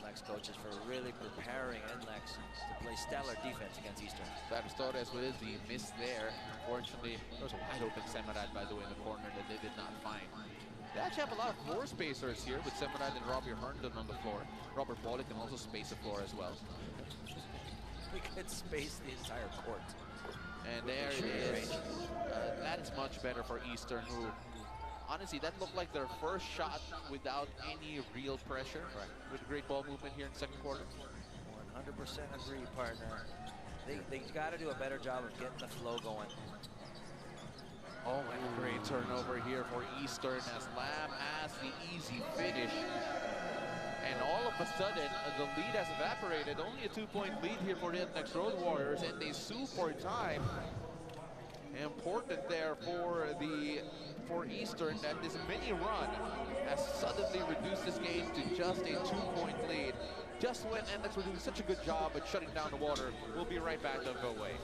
Nlex coaches for really preparing Nlex to play stellar defense against Eastern. Cyrus Torres with the miss there. Fortunately, there was a wide open Semarad, by the way, in the corner that they did not find. They actually have a lot of floor spacers here with Semarad and Robbie Herndon on the floor. Robert Bollig can also space the floor as well. We could space the entire court. And there it is. That is much better for Eastern, who, honestly, that looked like their first shot without any real pressure. Right. With great ball movement here in the second quarter. 100% agree, partner. They got to do a better job of getting the flow going. Oh, and a great turnover here for Eastern as Lamb has the easy finish. And all of a sudden, the lead has evaporated. Only a 2-point lead here for the Nlex Road Warriors, and they sue for time. Important there for Eastern that this mini run has suddenly reduced this game to just a 2-point lead. Just when Nlex were doing such a good job at shutting down the water. We'll be right back, don't go away.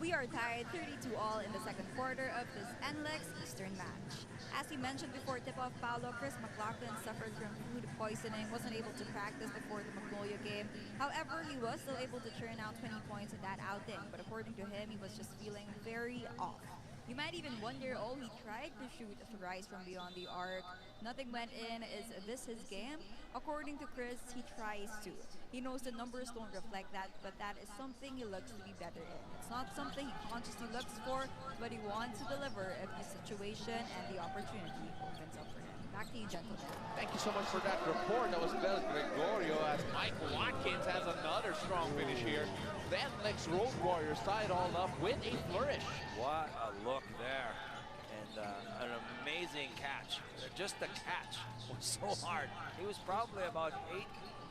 We are tied 32-all in the second quarter of this Nlex Eastern match. As he mentioned before tip-off, Paolo, Chris McLaughlin suffered from food poisoning, wasn't able to practice before the Magnolia game. However, he was still able to churn out 20 points in that outing, but according to him, he was just feeling very off. You might even wonder, oh, he tried to shoot thrice from beyond the arc. Nothing went in. Is this his game? According to Chris, he tries to. He knows the numbers don't reflect that, but that is something he looks to be better in. It's not something he consciously looks for, but he wants to deliver if the situation and the opportunity opens up for him. Back to you, gentlemen. Thank you so much for that report. That was Bel Gregorio as Mike Watkins has another strong finish here. The Nlex Road Warriors tie it all up with a flourish. What a look there. And an amazing catch. Just the catch was so hard. He was probably about 8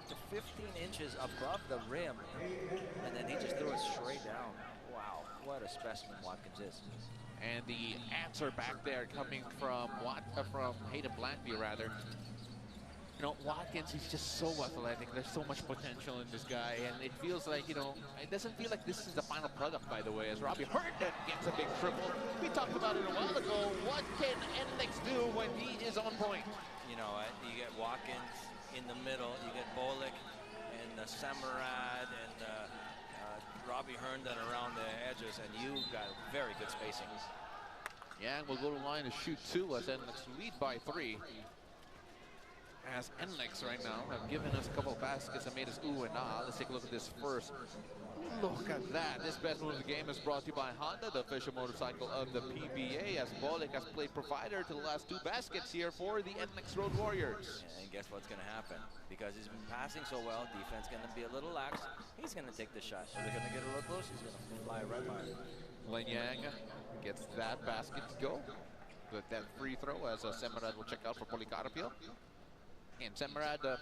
to 15 inches above the rim. And then he just threw it straight down. Wow, what a specimen Watkins is. And the answer back there coming from Hayden Blankley, rather. You know, Watkins, he's just so athletic. There's so much potential in this guy. And it feels like, you know, it doesn't feel like this is the final product, by the way, as Robbie Herndon gets a big triple. We talked about it a while ago. What can Nlex do when he is on point? You know, you get Watkins in the middle. You get Bolik and Samarad and Robbie Herndon around the edges, and you got very good spacing. Yeah, and we'll go to the line to shoot 2 as Nlex lead by 3. As Nlex right now have given us a couple of baskets and made us ooh and ah. Let's take a look at this first. Look at that. This best move of the game is brought to you by Honda, the official motorcycle of the PBA, as Bolik has played provider to the last 2 baskets here for the Nlex Road Warriors. And guess what's going to happen? Because he's been passing so well, defense going to be a little lax. He's going to take the shot. So they're going to get a little close. He's going to fly right by. Glenn Yang gets that basket to go. With that free throw as Semarad will check out for Policarpio. And Semarad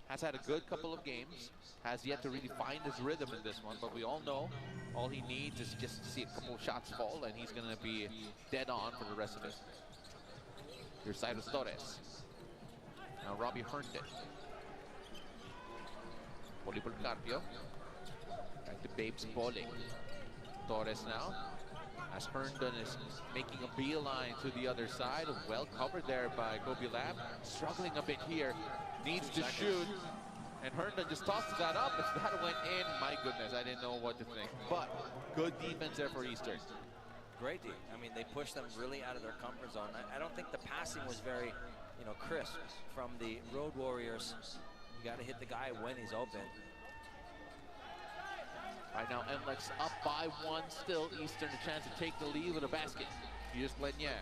has had a good couple of games, has yet to really find his rhythm in this one, but we all know all he needs is just to see a couple of shots fall, and he's going to be dead on for the rest of it. Here's Cyrus Torres. Now Robbie Herndon. Poli Policarpio. Back to Babes Bolik. Torres now, as Herndon is making a beeline to the other side. Well covered there by Kobe Lab. Struggling a bit here. Needs to shoot. And Herndon just tosses that up. If that went in, my goodness, I didn't know what to think. But good defense there for Eastern. Great D. I mean, they pushed them really out of their comfort zone. I don't think the passing was very, you know, crisp from the Road Warriors. You got to hit the guy when he's open. Right now, Nlex up by 1 still. Eastern a chance to take the lead with a basket. Here's Glenn Yang.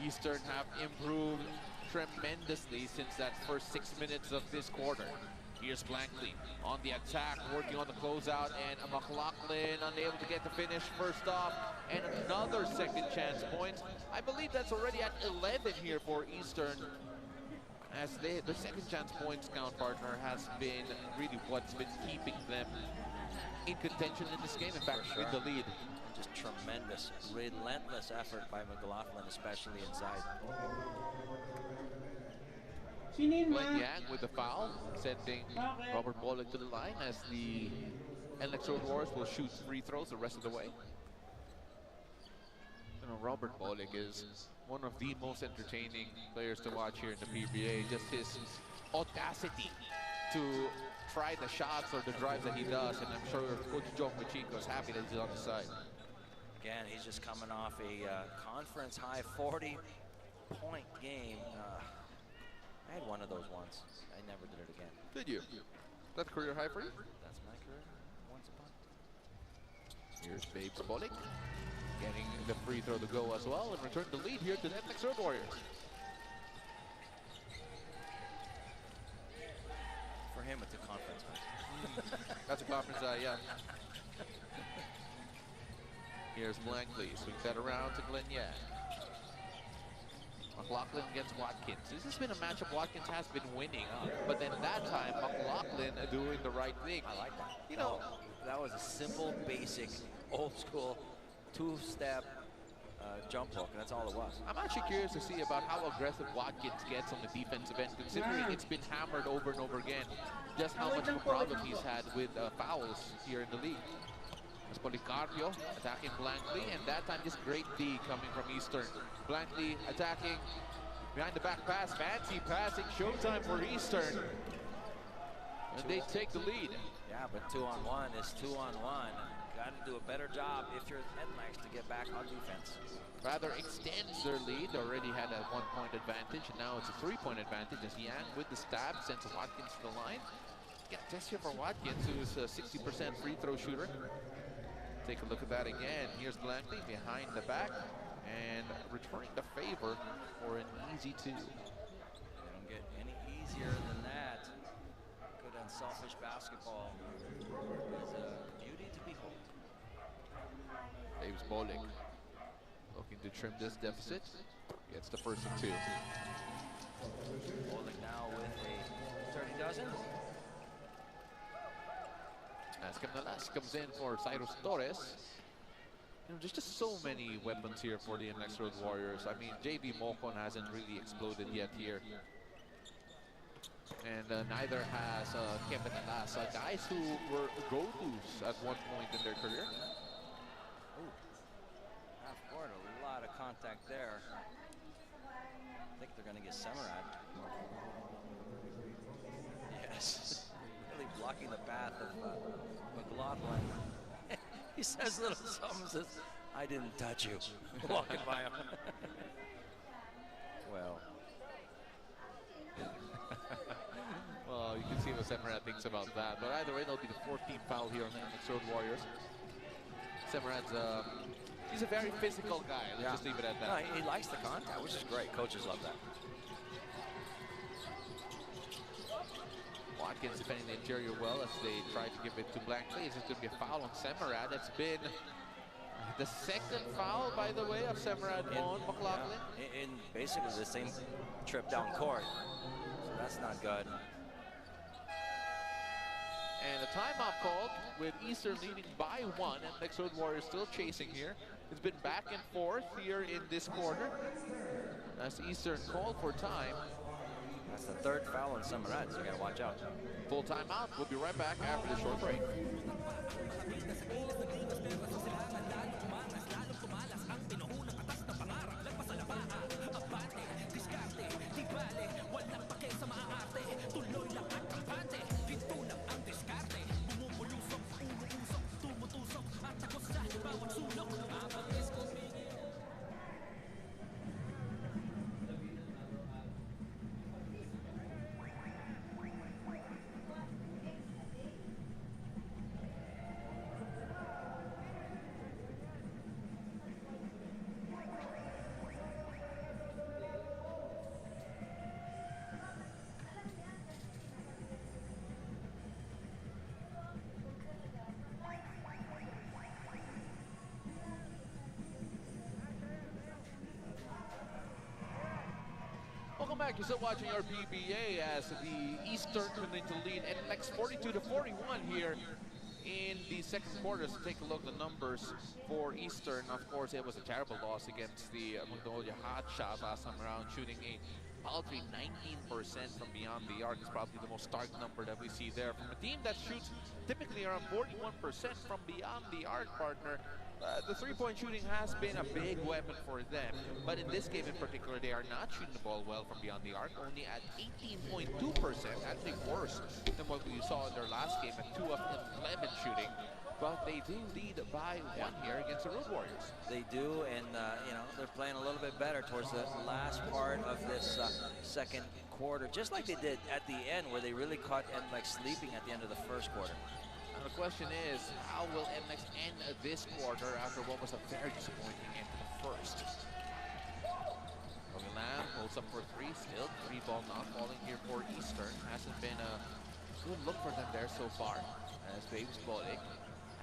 Eastern have improved tremendously since that first 6 minutes of this quarter. Here's Blankley on the attack, working on the closeout, and McLaughlin unable to get the finish first off, and another second chance point. I believe that's already at 11 here for Eastern, as the second chance points count, partner, has been really what's been keeping them in contention in this game, in fact, sure. in the lead. Just tremendous, relentless effort by McLaughlin, especially inside. Glenn Yang with the foul, sending Robert Bolik to the line as the Nlex Road Warriors will shoot free throws the rest of the way. You know, Robert Bolik is one of the most entertaining players to watch here in the PBA. Just his audacity to try the shots or the drives that he does, and I'm sure Coach Joe Pacheco is happy that he's on the side. Again, he's just coming off a conference high 40-point game. I had one of those once. I never did it again. Did you? That's career high for you? That's my career. Once upon. Here's Babes Bolik getting the free throw to go as well, and return the lead here to the Nlex Road Warriors. For him, it's a conference. That's a conference, yeah. Here's Blankley, swings that around to Glenn Yang. McLaughlin against Watkins. This has been a matchup Watkins has been winning, but then that time McLaughlin doing the right thing. I like that. You know, that was a simple, basic, old school, 2-step jump hook, and that's all it was. I'm actually curious to see about how aggressive Watkins gets on the defensive end, considering it's been hammered over and over again, just how much of a problem he's had with fouls here in the league. As Policarpio attacking Blankley, and that time just great D coming from Eastern. Blankley attacking behind the back pass, fancy passing, showtime for Eastern. And they take the lead. Yeah, but 2-on-1 is 2-on-1. got to do a better job if you're Nlex to get back on defense. Rather extends their lead. Already had a 1-point advantage, and now it's a 3-point advantage as Yang with the stab sends Watkins to the line. Get a test here for Watkins, who's a 60% free throw shooter. Take a look at that again. Here's Blankley behind the back and returning the favor for an easy 2. They don't get any easier than that. Good unselfish basketball is a beauty to behold. Davis Bolik looking to trim this deficit. Gets the first and 2. Bolik now with a 30 dozen. As Nlex comes in for Cyrus Torres. You know, there's just so many weapons here for the Nlex Road Warriors. I mean, JB Mocon hasn't really exploded yet here. And neither has Kevin Alas, guys who were go-tos at one point in their career. Ooh. Half court, a lot of contact there. I think they're going to get Semerad. Yes. Really blocking the path of McLaughlin. He says a little something, says, I didn't touch you. Walking by him. Well. Well, you can see what Semerad thinks about that. But either way, that'll be the 14th foul here on the Nlex Road Warriors. Semerad's he's a very physical guy. Let's just leave it at that. No, he likes the contact, which is great. Coaches love that. Watkins defending the interior well as they try to give it to Blankley. Is it going to be a foul on Semerad? That's been the second foul, by the way, of Semerad on McLaughlin. Yeah, in basically the same trip down court. So that's not good. And a timeout called with Eastern leading by 1. And Nlex Road Warriors still chasing here. It's been back and forth here in this quarter. As Eastern called for time. That's the 3rd foul on Semerad, so you got to watch out. Full timeout. We'll be right back after the short break. Welcome back. You're still watching our PBA as the Eastern continue to lead Nlex 42-41 here in the second quarter. So take a look at the numbers for Eastern. Of course, it was a terrible loss against the Magnolia Hotshots last time around, shooting a paltry 19% from beyond the arc. Is probably the most stark number that we see there. From a team that shoots typically around 41% from beyond the arc, partner, the three-point shooting has been a big weapon for them. But in this game in particular, they are not shooting the ball well from beyond the arc, only at 18.2%, actually worse than what we saw in their last game at 2 of 11 shooting. But they do lead by 1 here against the Road Warriors. They do, and you know, they're playing a little bit better towards the last part of this second quarter, just like they did at the end, where they really caught Nlex sleeping at the end of the first quarter. And the question is, how will Nlex end this quarter after what was a very disappointing end to the first? Lamb holds up for 3, still 3 ball not falling here for Eastern. Hasn't been a good look for them there so far, as Davis Bolik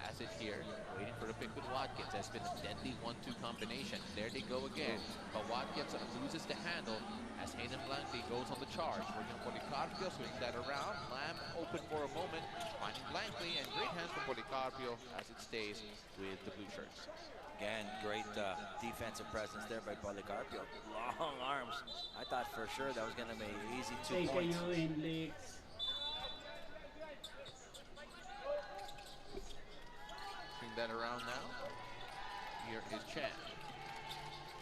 has it here, waiting for the pick with Watkins. That's been a deadly 1-2 combination. There they go again, but Watkins loses the handle as Hayden Blankley goes on the charge. Working on Policarpio, swings that around. Lamb open for a moment, finding Blankley, and great hands from Policarpio as it stays with the blue shirts. Again, great defensive presence there by Policarpio. Long arms. I thought for sure that was going to be easy 2 points. Nlex. Bring that around now. Here is Chan.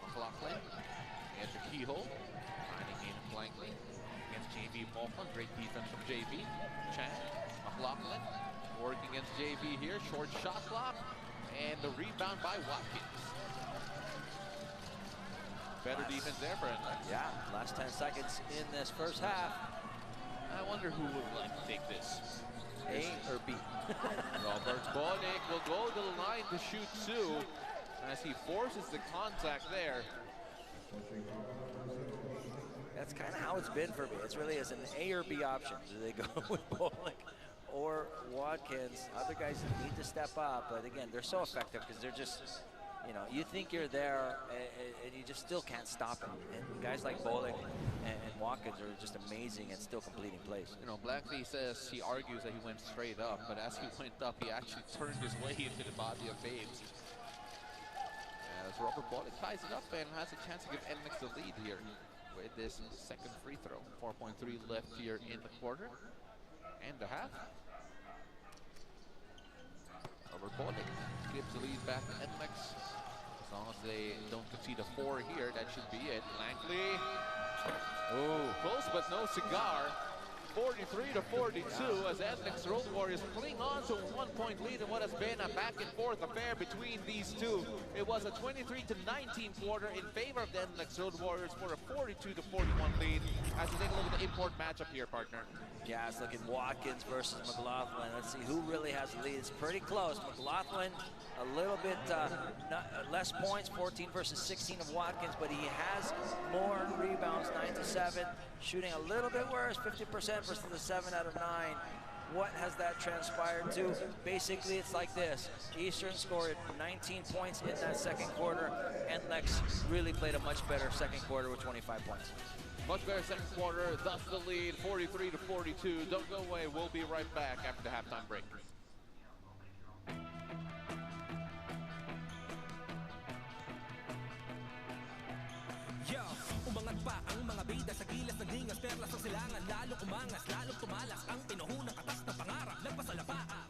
McLaughlin against the keyhole. Finding Hayden Blankley against JB Mocon. Great defense from JB. Chan. McLaughlin working against JB here. Short shot clock. And the rebound by Watkins. Better defense there for Nlex. Yeah, last 10 seconds in this first half. I wonder who would like to take this. A or B? Robert Bolick will go to the line to shoot two as he forces the contact there. That's kind of how it's been for me. It's really as an A or B option. Do they go with Bolick or Watkins? Other guys need to step up, but again, they're so effective because they're just, you know, you think you're there and you just still can't stop it. And guys like Bolick and Watkins are just amazing and still completing plays. You know, Blackley says he argues that he went straight up, but as he went up, he actually turned his way into the body of Babes. As Robert Bolick ties it up and has a chance to give Nlex the lead here with this second free throw. 4.3 left here in the quarter and a half. Robert Bolick gives the lead back to Nlex. As long as they don't concede a 4 here, that should be it. Langley. Oh, close but no cigar. 43-42 as Nlex Road Warriors cling on to a 1-point lead in what has been a back-and-forth affair between these two. It was a 23-19 quarter in favor of the Nlex Road Warriors for a 42-41 lead. As we take a look at the import matchup here, partner. Yeah, it's looking Watkins versus McLaughlin. Let's see who really has the lead. It's pretty close. McLaughlin a little bit less points, 14 versus 16 of Watkins, but he has more rebounds, 9-7. Shooting a little bit worse, 50% versus the 7 out of 9. What has that transpired to? Basically, it's like this. Eastern scored 19 points in that second quarter, and Nlex really played a much better second quarter with 25 points. Much better second quarter, thus the lead, 43-42. Don't go away, we'll be right back after the halftime break. Umangat pa ang mga bida sa gilas ng hingas, perlas ang silangan, lalong umangas, lalong tumalas ang pinuhunang katas na pangarap, nagpasalapaan.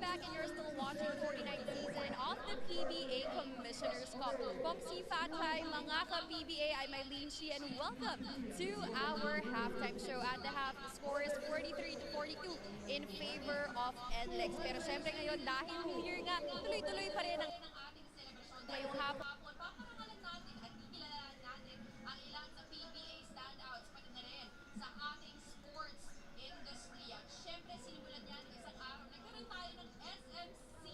back and you're still watching 49th season of the PBA Commissioner's Cup. Pomsi Fatay, mga ka-PBA, I'm Eileen Shi, and welcome to our halftime show. At the half, the score is 43-42 in favor of Nlex. Pero syempre ngayon, dahil New Year nga, tuloy-tuloy pa rin ang ating celebration ngayong hapon. Paparangalan natin at kikilalanan natin ang ilan sa PBA standouts, pati na rin sa ating sports industry. At syempre, sinimulan yan isang araw. Nagkaroon tayo ng SMC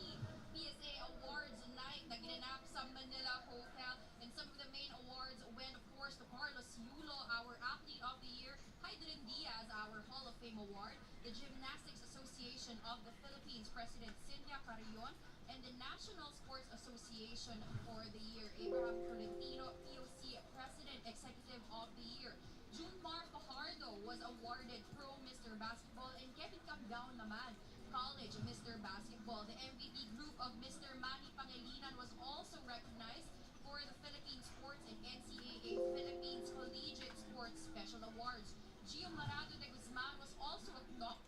PSA Awards night na ginanap sa Manila Hotel. And some of the main awards went, of course, to Carlos Yulo, our Athlete of the Year, Hydrin Diaz, our Hall of Fame Award, the Gymnastics Association of the Philippines President Cynthia Carrion, and the National Sports Association for the Year, Abraham Tolentino, POC President Executive of the Year. Junmar Fajardo was awarded Pro Mr. Basketball, and Kevin Capdown naman, College Mr. Basketball. The MVP group of Mr. Manny Pangilinan was also recognized for the Philippine Sports and NCAA Philippines Collegiate Sports Special Awards. Gio Marado de Guzman was also acknowledged.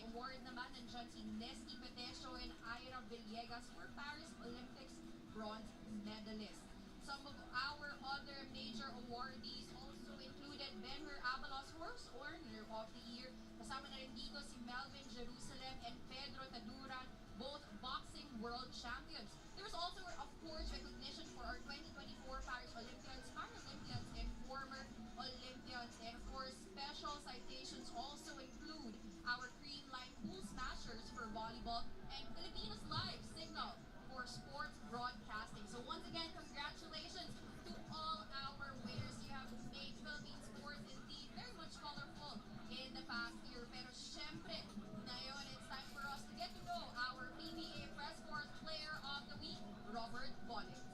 Award naman nandiyan si Nesty Petesio and Ira Villegas for Paris Olympics bronze medalists. Some of our other major awardees also included Benhur Abalos Horse Owner of the Year. Kasama na rin dito si Melvin Jerusalem and Pedro Taduran, both boxing world champions. There was also, of course, recognition for our 2024 Paris Olympians, Paralympians, and former Olympians. And of course, special citations also include our Green Line Pool Smashers for volleyball and Filipinos Live Signal for sports broadcasting. So once again, congratulations to all our winners. You have made Philippine sports indeed very much colorful in the past year. Pero syempre, ngayon it's time for us to get to know our PBA Press Corps Player of the Week, Robert Bonnet.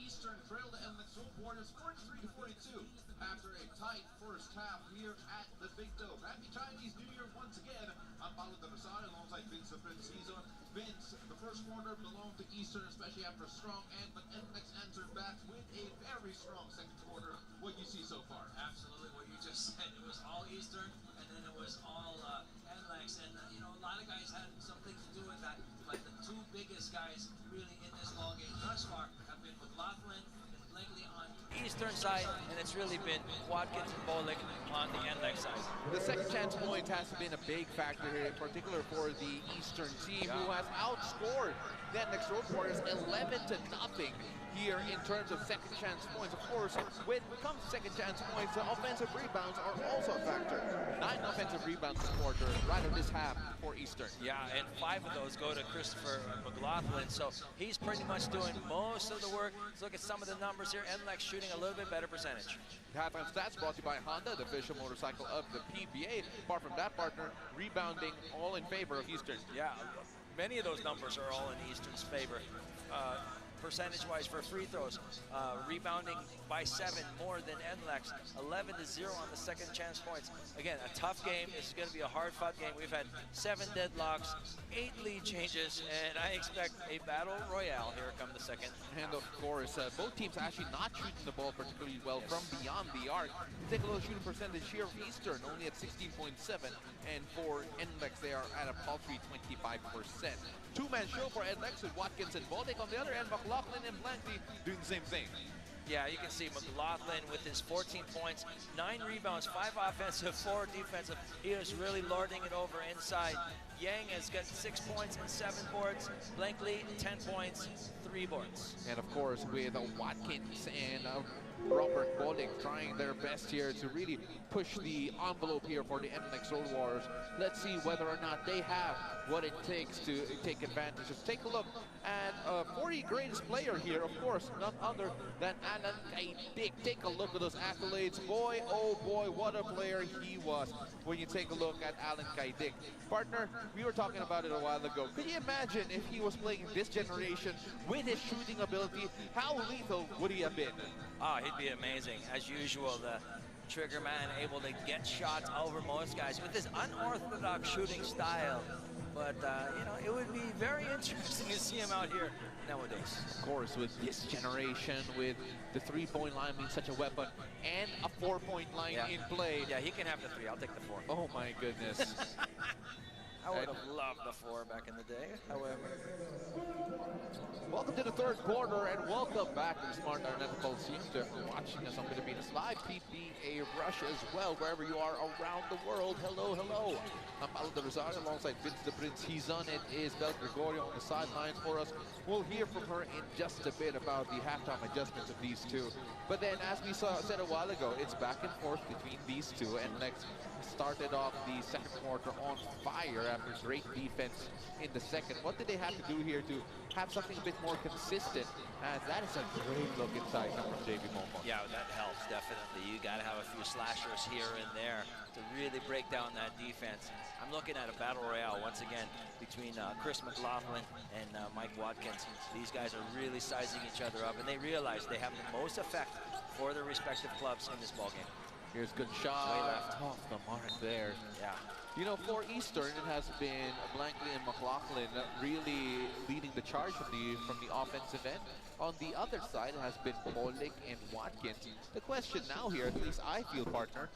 Eastern trailed the Nlex Warriors 43-42 after a tight first half here at the Big Dome. Happy Chinese New Year once again. I'm Paulo de Rosario alongside Vince the Prince Season. Vince, the first quarter belonged to Eastern, especially after a strong end, but Nlex answered back with a very strong second quarter. What you see so far? Absolutely what you just said. It was all Eastern, and then it was all Nlex, and you know, a lot of guys had something to do with that, but the two biggest guys really in this ball game thus far have been McLaughlin and Blakely on Eastern side, and it's really been Watkins and Bolick on the Nlex side. The second chance points has been a big factor here, in particular for the Eastern team, who has outscored the Nlex Road Warriors 11-0 here in terms of second chance points. Of course, when it comes to second chance points, the offensive rebounds are also a factor. 9 offensive rebounds this quarter, right of this half for Eastern. Yeah, and 5 of those go to Christopher McLaughlin, so he's pretty much doing most of the work. Let's look at some of the numbers here. Nlex shooting a little bit better percentage. Halftime stats brought to you by Honda, the official motorcycle of the PBA. Apart from that, partner, rebounding all in favor of Eastern. Yeah, many of those numbers are all in Eastern's favor. Percentage-wise for free throws, rebounding by 7 more than Nlex, 11-0 on the second chance points. Again, a tough game. This is going to be a hard-fought game. We've had 7 deadlocks, 8 lead changes, and I expect a battle royale here come the second. And of course, both teams actually not shooting the ball particularly well from beyond the arc. Take a look at shooting percentage here of Eastern, only at 16.7, and for Nlex, they are at a paltry 25%. Two-man show for Nlex with Watkins and Bolick. On the other end, McLaughlin and Blakely doing the same thing. Yeah, you can see McLaughlin with his 14 points, 9 rebounds, 5 offensive, 4 defensive. He is really lording it over inside. Yang has got 6 points and 7 boards. Blakely, 10 points, 3 boards. And of course, with Watkins and Robert Bolick trying their best here to really push the envelope here for the Nlex Road Warriors. Let's see whether or not they have what it takes to take advantage. Just take a look at 40 greatest player here, of course, none other than Alan Kaidik. Take a look at those accolades. Boy, oh boy, what a player he was when you take a look at Alan Kaidik. Partner, we were talking about it a while ago. Could you imagine if he was playing this generation with his shooting ability? How lethal would he have been? Oh, he'd be amazing. As usual, the trigger man able to get shots over most guys with his unorthodox shooting style. But, you know, it would be very interesting to see him out here nowadays. Of course, with this generation, with the three-point line being such a weapon, and a four-point line in play. Yeah, he can have the 3. I'll take the 4. Oh, my goodness. I would have loved the 4 back in the day, however. Welcome to the third quarter, and welcome back to the Smart Internet Coliseum. If you're watching us on PBA's live PBA Rush as well, wherever you are around the world. Hello, hello. I'm Paulo de Rosario alongside Vince the Prince. He's on it. Is Bel Gregorio on the sidelines for us. We'll hear from her in just a bit about the halftime adjustments of these two. But then, as we said a while ago, it's back and forth between these two. And Nlex started off the second quarter on fire after great defense in the second. What did they have to do here to have something a bit more consistent? As that is a great look inside from JB Momon. Yeah, that helps, definitely. You got to have a few slashers here and there to really break down that defense. I'm looking at a battle royale once again between Chris McLaughlin and Mike Watkins. These guys are really sizing each other up, and they realize they have the most effect for their respective clubs in this ballgame. Here's a good shot off the mark there. Yeah. You know, for Eastern, it has been Blakely and McLaughlin really leading the charge from the offensive end. On the other side, it has been Bolick and Watkins. The question now here, at least I feel, partner,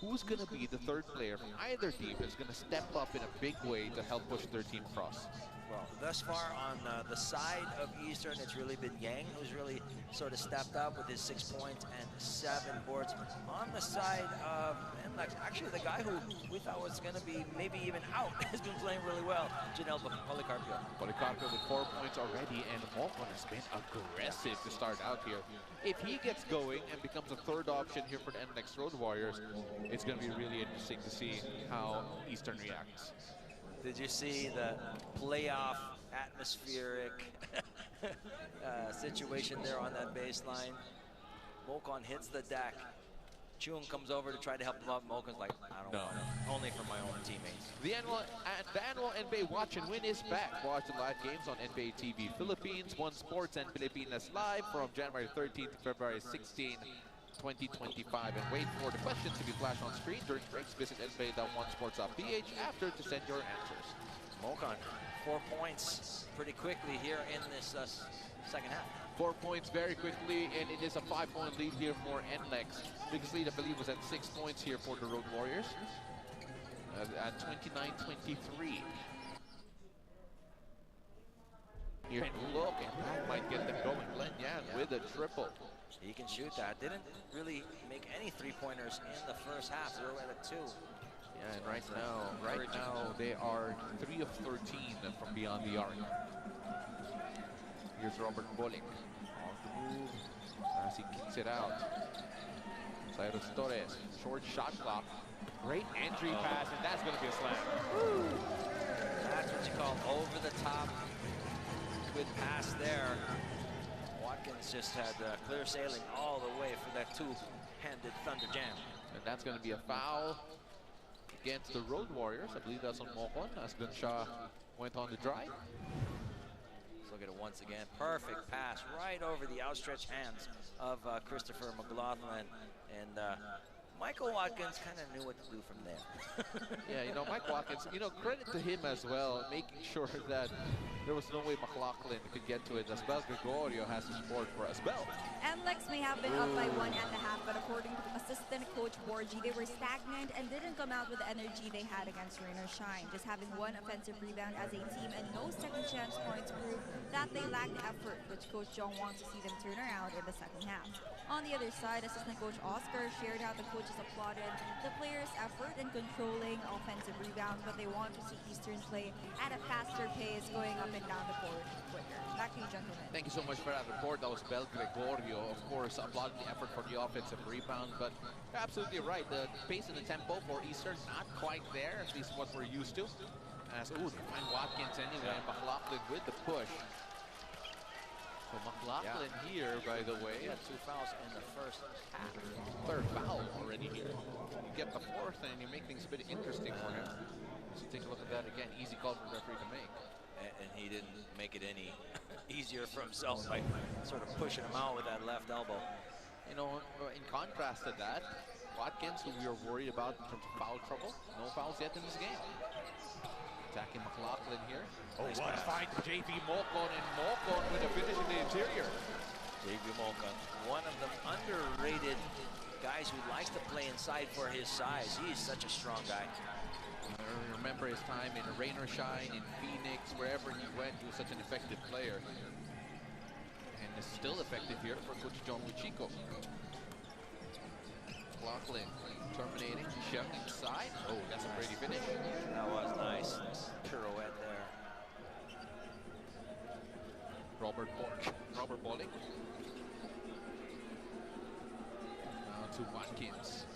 who's going to be the third player from either team that's going to step up in a big way to help push their team across? Well, thus far on the side of Eastern, it's really been Yang who's really sort of stepped up with his 6 points and 7 boards. On the side of Nlex, actually the guy who we thought was going to be maybe even out has been playing really well, Janelle Policarpio. Policarpio with 4 points already, and Molcon has been aggressive to start out here. If he gets going and becomes a third option here for the Nlex Road Warriors, it's going to be really interesting to see how Eastern reacts. Did you see the playoff atmospheric situation there on that baseline? Molcon hits the deck. Chung comes over to try to help him up. Mokan's like, I don't want it. Only for my own teammates. The annual NBA Watch and Win is back. Watch the live games on NBA TV Philippines, One Sports and Pilipinas Live from January 13th to February 16, 2025. And wait for the questions to be flashed on screen during breaks. Visit nba.onesports.ph after to send your answers. Mokan, 4 points pretty quickly here in this second half. 4 points very quickly, and it is a 5-point lead here for Nlex. Biggest lead, I believe, was at 6 points here for the Road Warriors at 29-23. Here, and look, and that might get them going. Glenn Yan with a triple. He can shoot that. Didn't really make any three-pointers in the first half. 0 out of 2. Yeah, and right now they are 3 of 13 from beyond the arc. Here's Robert Bolick on the move as he kicks it out. Cyrus Torres, short shot clock. Great entry pass, and that's going to be a slam. Woo. That's what you call over the top. Good pass there. Watkins just had clear sailing all the way for that two-handed thunder jam. And that's going to be a foul against the Road Warriors. I believe that's on Mokon as Gunshaw went on the drive. Look at it once again. Perfect pass right over the outstretched hands of Christopher McLaughlin. And Michael Watkins kind of knew what to do from there. Yeah, you know, Mike Watkins, you know, credit to him as well, making sure that there was no way McLaughlin could get to it. Asbel Gregorio has the support for Asbel. Nlex may have been up by 1 at the half, but according to assistant coach Borgie, they were stagnant and didn't come out with the energy they had against Rain or Shine. Just having 1 offensive rebound as a team and no second chance points prove that they lacked effort, which Coach Jong wants to see them turn around in the second half. On the other side, assistant coach Oscar shared how the coaches applauded the players' effort in controlling offensive rebounds, but they want to see Eastern play at a faster pace, going up and down the court quicker. Back to you, gentlemen. Thank you so much for that report. That was Bel Gregorio, of course, applauding the effort for the offensive rebound, but you're absolutely right. The pace and the tempo for Eastern not quite there, at least what we're used to. As, ooh, they find Watkins anyway, and McLaughlin with the push. So McLaughlin here, by the way. He had 2 fouls in the first half. 3rd foul already here. You get the 4th and you make things a bit interesting for him. So take a look at that again. Easy call for the referee to make. And he didn't make it any easier for himself by sort of pushing him out with that left elbow. You know, in contrast to that, Watkins, who we are worried about in terms of foul trouble, no fouls yet in this game. Attacking McLaughlin here. Oh, nice what a find for JV Mokon, and Mokon with a finish in the interior. JV Mokon, one of the underrated guys who likes to play inside for his size. He is such a strong guy. I remember his time in Rain or Shine, in Phoenix, wherever he went, he was such an effective player. And is still effective here for Coach John Luchico. McLaughlin terminating, shoving inside. Oh, that's a pretty finish. That was nice. Pirouette there. Robert Bolick. Now to Watkins.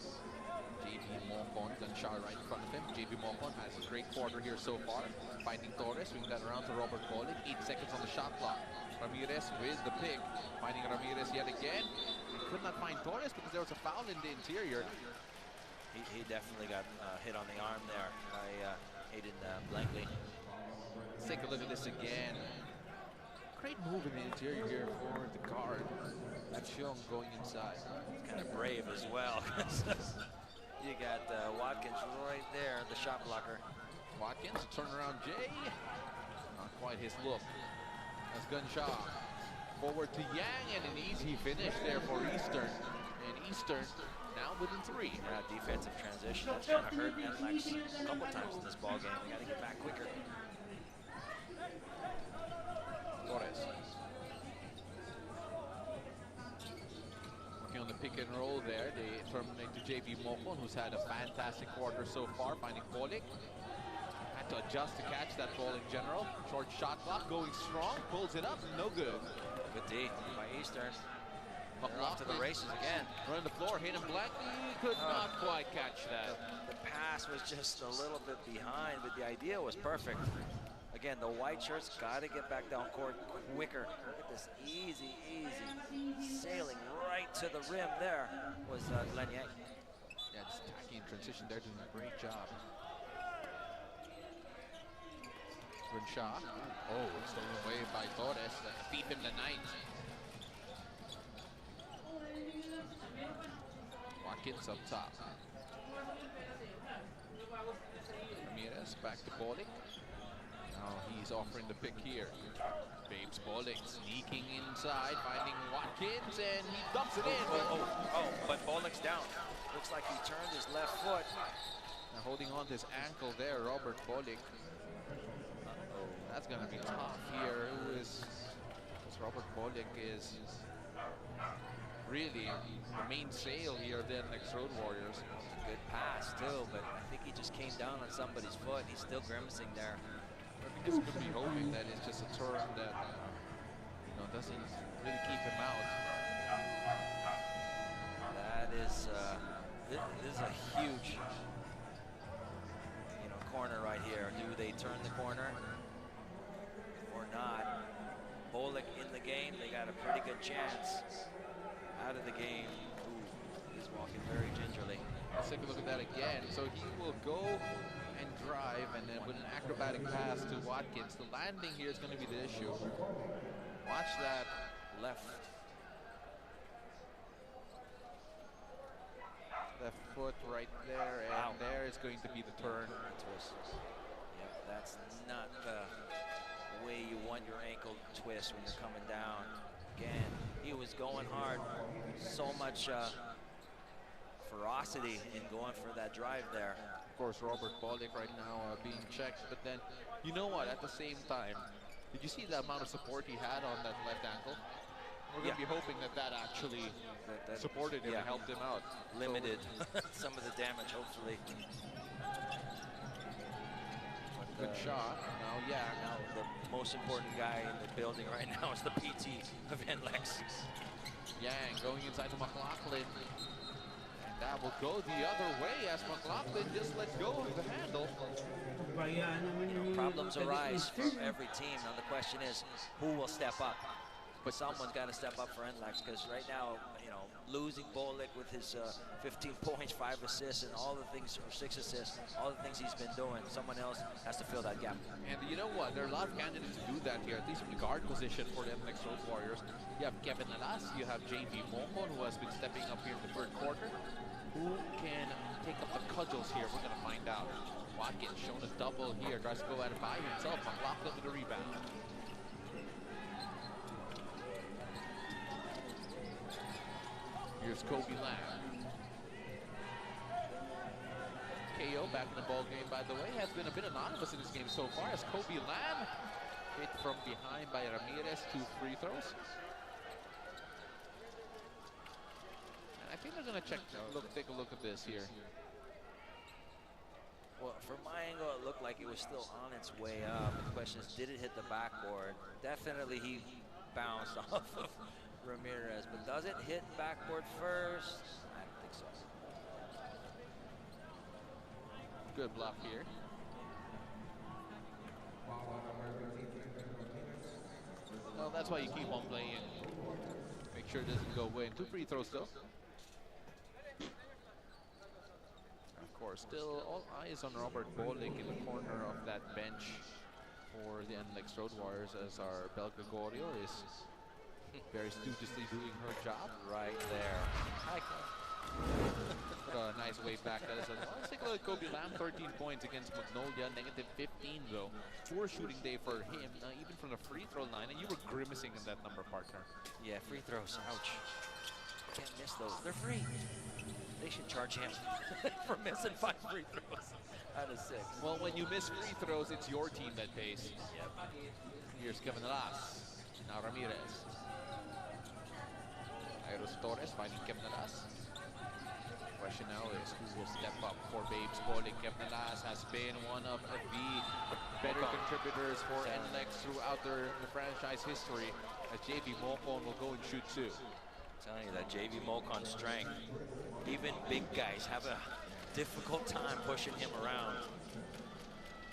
JV Mokon, Gunshaw right in front of him. JV Mokon has a great quarter here so far. Finding Torres, swing that around to Robert Bolick. 8 seconds on the shot clock. Ramirez with the pick. Finding Ramirez yet again. He could not find Torres because there was a foul in the interior. He definitely got hit on the arm there by Hayden Blankley. Let's take a look at this again. Great move in the interior here for the guard. That's Young going inside. Kind of brave as well. You got Watkins right there, the shot blocker. Watkins, turnaround J. Not quite his look. That's Gunshaw. Forward to Yang, and an easy finish there for Eastern. And Eastern now within 3. Yeah, defensive transition. That's kind of hurt Nlex a couple times in this ball game. We got to get back quicker. Torres. Working on the pick and roll there. They terminate to JV Mokon, who's had a fantastic quarter so far, finding Bolick. Had to adjust to catch that ball in general. Short shot clock going strong, pulls it up, no good. Good D by Eastern. Off to the races again. Running the floor, Hayden Blankley could not quite catch that. The pass was just a little bit behind, but the idea was perfect. Again, the white shirts got to get back down court quicker. Look at this easy, easy sailing right to the rim. There was Glenn Yang. Yeah, just attacking in transition there, doing a great job. Shaw. Oh, stolen away by Torres. Beat him tonight. Watkins up top. Ramirez back to Bollig. Now he's offering the pick here. Babes Bollig sneaking inside, finding Watkins, and he dumps it in. But Bollig's down. Looks like he turned his left foot. Now holding on to his ankle there, Robert Bollig. That's going to be tough here. Robert Bollig is really the main sail here of the Nlex Road Warriors. Good pass too, but I think he just came down on somebody's foot. He's still grimacing there. I think it's going to be hoping that it's just a turn that doesn't really keep him out. That is this is a huge corner right here. Do they turn the corner or not? Bollig in the game. They got a pretty good chance. Out of the game. Ooh, he's walking very gingerly. Let's take a look at that again. So he will go and drive, and then with an acrobatic pass to Watkins. The landing here is going to be the issue. Watch that left foot right there, and there is going to be the turn. Twist. Yep, that's not the way you want your ankle twist when you're coming down. Again, he was going hard. So much ferocity in going for that drive there. Of course, Robert Bollig right now being checked, but then, you know what, at the same time, did you see the amount of support he had on that left ankle? We're going to be hoping that actually supported him and helped him out. Limited some of the damage, hopefully. Good shot. Now the most important guy in the building right now is the PT of Nlex. Yang going inside to McLaughlin. And that will go the other way as McLaughlin just lets go of the handle. Problems arise for every team. Now the question is, who will step up? But someone's got to step up for Nlex, because right now, losing Bollig with his 15 points, 5 assists, and all the things, or 6 assists, all the things he's been doing, someone else has to fill that gap. And you know what? There are a lot of candidates to do that here, at least from the guard position for the Nlex Road Warriors. You have Kevin Alas, you have JV Momon, who has been stepping up here in the third quarter. Who can take up the cudgels here? We're going to find out. Watkins showing a double here, tries to go at it by himself. McLaughlin with a rebound. Here's Kobe Lamb. KO back in the ball game, by the way, has been a bit anonymous in this game so far, as Kobe Lamb hit from behind by Ramirez, 2 free throws. And I think they're going to take a look at this here. Well, from my angle, it looked like it was still on its way up. The question is, did it hit the backboard? Definitely he bounced off of Ramirez, but does it hit backboard first? I don't think so. Good block here. Well, that's why you keep on playing. Make sure it doesn't go away. 2 free throws though. Of course, still all eyes on Robert Bollig in the corner of that bench for the Nlex Road Warriors, as our Bel Gregorio is very studiously doing her job. Right there. Put a nice wave back at us as well. Let's take a look at Kobe Lamb, 13 points against Magnolia, -15 though. Poor shooting day for him, even from the free throw line, and you were grimacing in that number, partner. Yeah, free throws, ouch. Can't miss those, they're free. They should charge him for missing 5 free throws out of 6. Well, when you miss free throws, it's your team that pays. Yep. Here's Kevin Alas, now Ramirez. Iros Torres finding Kevin Alas. Question now is who will step up for Babes Bollig. Kevin Alas has been one of the better contributors for Nlex throughout the franchise history, as JV Mocon will go and shoot 2. I'm telling you, that JV Mocon's strength, even big guys have a difficult time pushing him around.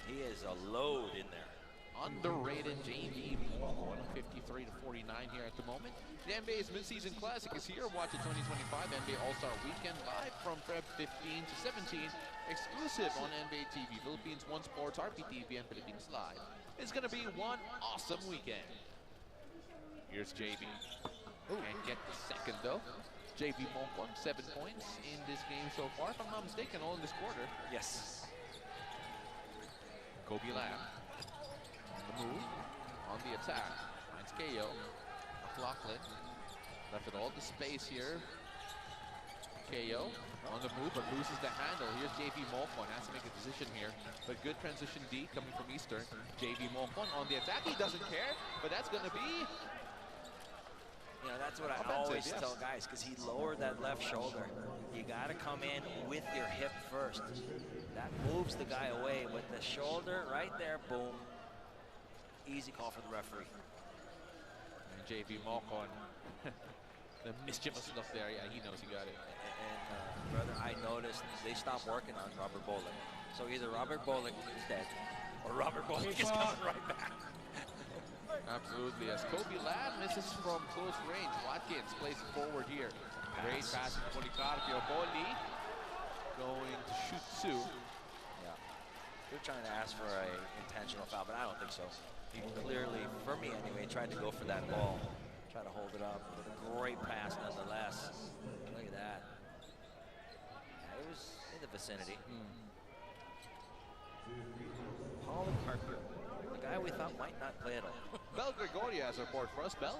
He is a load in there. underrated JV Moko, 53 to 49 here at the moment. The NBA's Mid-Season Classic is here. Watch the 2025 NBA All-Star Weekend live from Feb 15 to 17, exclusive on NBA TV, Philippines One Sports, RPTV, and Philippines Live. It's going to be one awesome weekend. Here's JV. Can't get the second though. JV Moko, 7 points in this game so far, if I'm not mistaken, all in this quarter. Yes. Kobe Lamb on the move, on the attack. Finds KO. McLaughlin left it all to space here. KO on the move, but loses the handle. Here's JV Moko, has to make a decision here. But good transition D coming from Eastern. JV Moko on the attack. He doesn't care, but that's going to be... You know, that's what I offensive, always yes. tell guys, because he lowered that left shoulder. You got to come in with your hip first. That moves the guy away, but the shoulder right there, boom. Easy call for the referee. And JV Moko, the mischievous look there. Yeah, he knows he got it. And brother, I noticed they stopped working on Robert Bolick. So either Robert Bolick is dead, or Robert Bolick is coming right back. Absolutely, as Kobe Lamb misses from close range. Watkins plays it forward here. Great pass to Policarpio. Boli going to shoot two. Yeah, they're trying to ask for an intentional foul, but I don't think so. He clearly, for me anyway, tried to go for that ball. Try to hold it up with a great pass nonetheless. Look at that. Yeah, it was in the vicinity. Policarpio, the guy we thought might not play at all. Bel Gregorio has a report for us. Bel?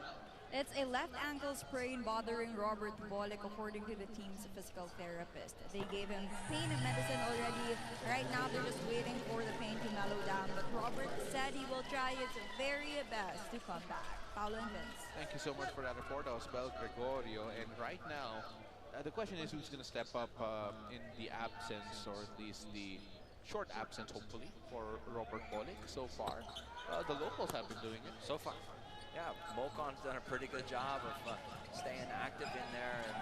It's a left ankle sprain bothering Robert Bolick, according to the team's physical therapist. They gave him pain medicine already. Right now, they're just waiting for the pain to mellow down. But Robert said he will try his very best to come back. Paolo and Vince. Thank you so much for that report. That was Bel Gregorio. And right now, the question is who's going to step up in the absence, or at least the short absence, hopefully, for Robert Bolick so far. The locals have been doing it. So far. Yeah, Mokon's done a pretty good job of staying active in there and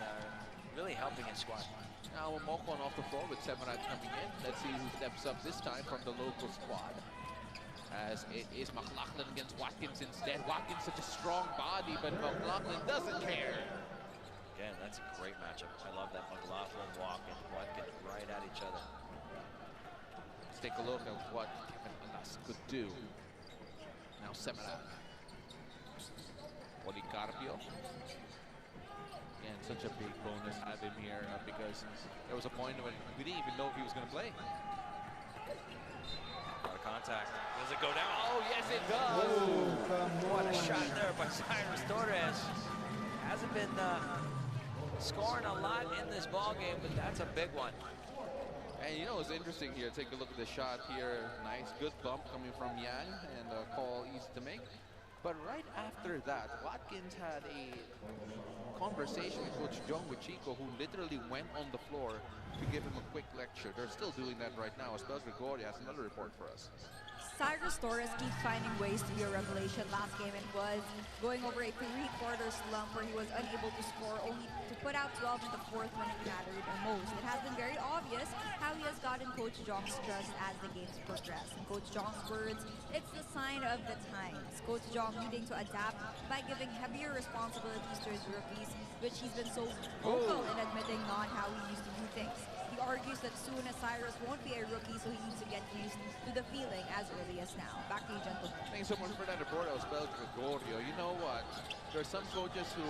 really helping his squad. Now Mokon off the floor with Semirad coming in. Let's see who steps up this time from the local squad. As it is McLaughlin against Watkins instead. Watkins such a strong body, but McLaughlin doesn't care. Again, that's a great matchup. I love that McLaughlin, Watkins right at each other. Let's take a look at what Kevin Alas could do. Now Semirad. Policarpio. Again, such a big bonus to have him here because there was a point when we didn't even know if he was going to play. A lot of contact. Does it go down? Oh, yes, it does. What a shot there by Cyrus Torres. Hasn't been scoring a lot in this ball game, but that's a big one. And you know, it's interesting here. Take a look at the shot here. Nice, good bump coming from Yang, and a call easy to make. But right after that, Watkins had a conversation with Coach Jong with Chico, who literally went on the floor to give him a quick lecture. They're still doing that right now. As Bel Gregorio has another report for us. Cyrus Torres keeps finding ways to be a revelation. Last game it was going over a three-quarter slump where he was unable to score, only to put out 12 in the fourth when it mattered the most. It has been very obvious how he has gotten Coach Jong's trust as the games progress. In Coach Jong's words, it's the sign of the times. Coach Jong needing to adapt by giving heavier responsibilities to his rookies, which he's been so vocal in admitting not how he used to do things. He argues that soon as Cyrus won't be a rookie, so he needs to get used to the feeling as early as now. Back to you, gentlemen. Thanks so much for that report. That was Bel Gregorio. You know what? There's some coaches who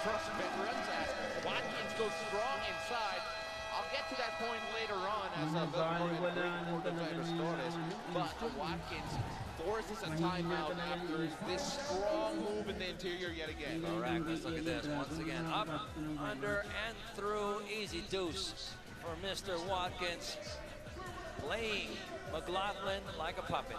trust veterans as Watkins goes strong inside. I'll get to that point later on as Bel Gregorio brings for the Cyrus Torres. But Watkins forces a timeout after this strong move in the interior yet again. Correct. Let's look at this. Once again, up, under, and through. Easy deuce for Mr. Watkins. Playing McLaughlin like a puppet.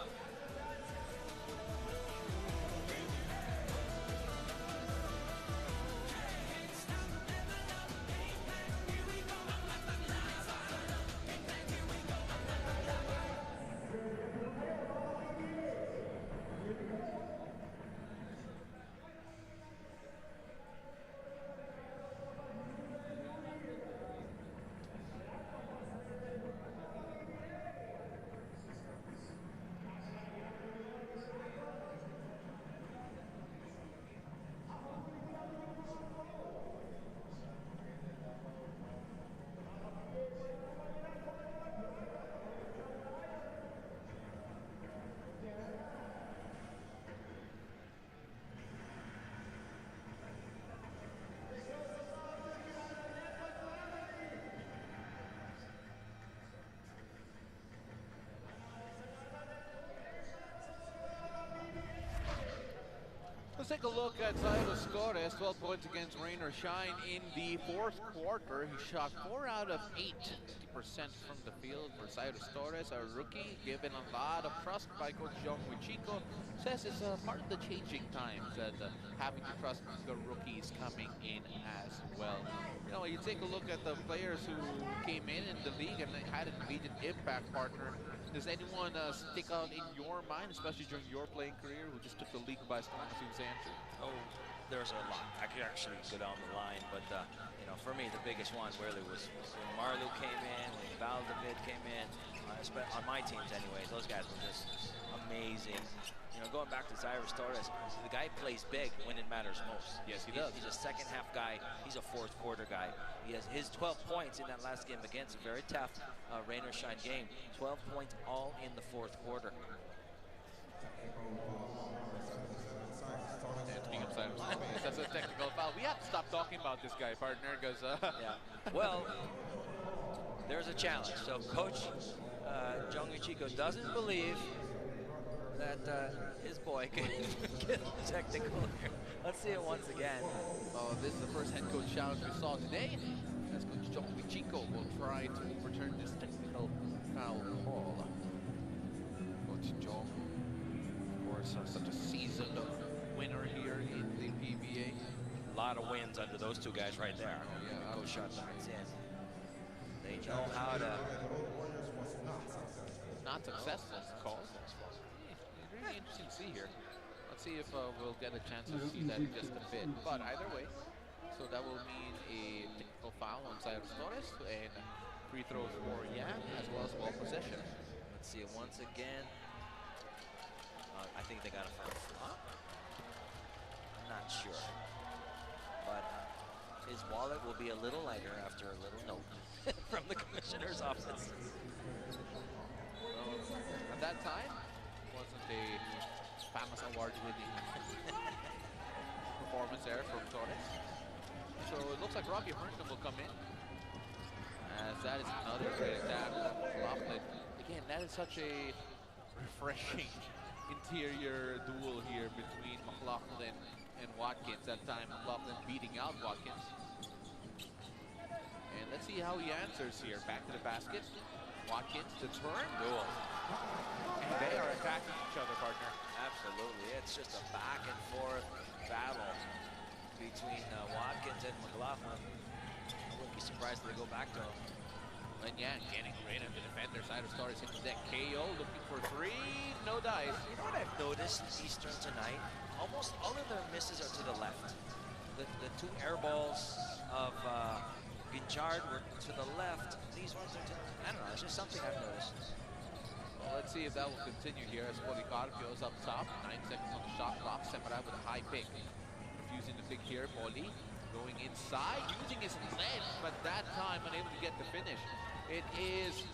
take a look at Cyrus Torres, 12 points against Rain or Shine in the fourth quarter. He shot 4 out of 8, 50% from the field for Cyrus Torres, a rookie given a lot of trust by Coach Jong Wichiko. Says it's part of the changing times that having to trust the rookies coming in as well. You know, you take a look at the players who came in the league and had an immediate impact, partner. Does anyone stick out in your mind, especially during your playing career, who just took the league by storm as soon as they entered? Oh, there's a lot. I could actually go down the line, but you know, for me, the biggest one really was when Marlu came in, when Valdavid came in, on my teams anyways. Those guys were just amazing. You know, going back to Cyrus Torres, the guy plays big when it matters most. Yes, he does. He's a second half guy. He's a fourth quarter guy. He has his 12 points in that last game against a very tough rain or shine game. 12 points all in the fourth quarter. And speaking of Cyrus Torres, that's a technical foul. We have to stop talking about this guy, partner, because yeah. Well, there's a challenge. So Coach Jong Wichiko doesn't believe that his boy can get technical here. Let's see it once again. Oh, this is the first head coach challenge we saw today, as Coach Jong Wichiko will try to overturn this technical foul call. Coach Jong, of course, such a seasoned winner here in the PBA. A lot of wins under those two guys right there. Oh, yeah. Coach shot nuts in. They know how to. Not successful call. Really interesting to see here. Let's see if we'll get a chance to see that in just a bit. But either way, so that will mean a technical foul on Cyrus Torres and free throws for Yan as well as ball possession. Let's see it once again. I think they got a foul flop. I'm not sure. But his wallet will be a little lighter after a little note from the commissioner's office. At that time, wasn't a famous award-winning performance there from Torres. So it looks like Rocky Herndon will come in, as that is another great attack from McLaughlin. Again, that is such a refreshing interior duel here between McLaughlin and Watkins. That time, McLaughlin beating out Watkins. And let's see how he answers here. Back to the basket. Watkins, the turn. Duel. And they are attacking each other, partner. Absolutely. It's just a back and forth battle between Watkins and McLaughlin. I wouldn't be surprised if they go back to him. And yeah, getting rid of the defender. Cyrus Torres hits that KO, looking for three. No dice. You know what I've noticed Eastern tonight? Almost all of their misses are to the left. The two air balls of Ginchard were to the left. These ones are to, I don't know, it's just something I've noticed. Well, let's see if that will continue here as Policarpio is up top. 9 seconds on the shot clock. Semara with a high pick. Refusing the pick here. Poli going inside, using his length, but that time unable to get the finish. It is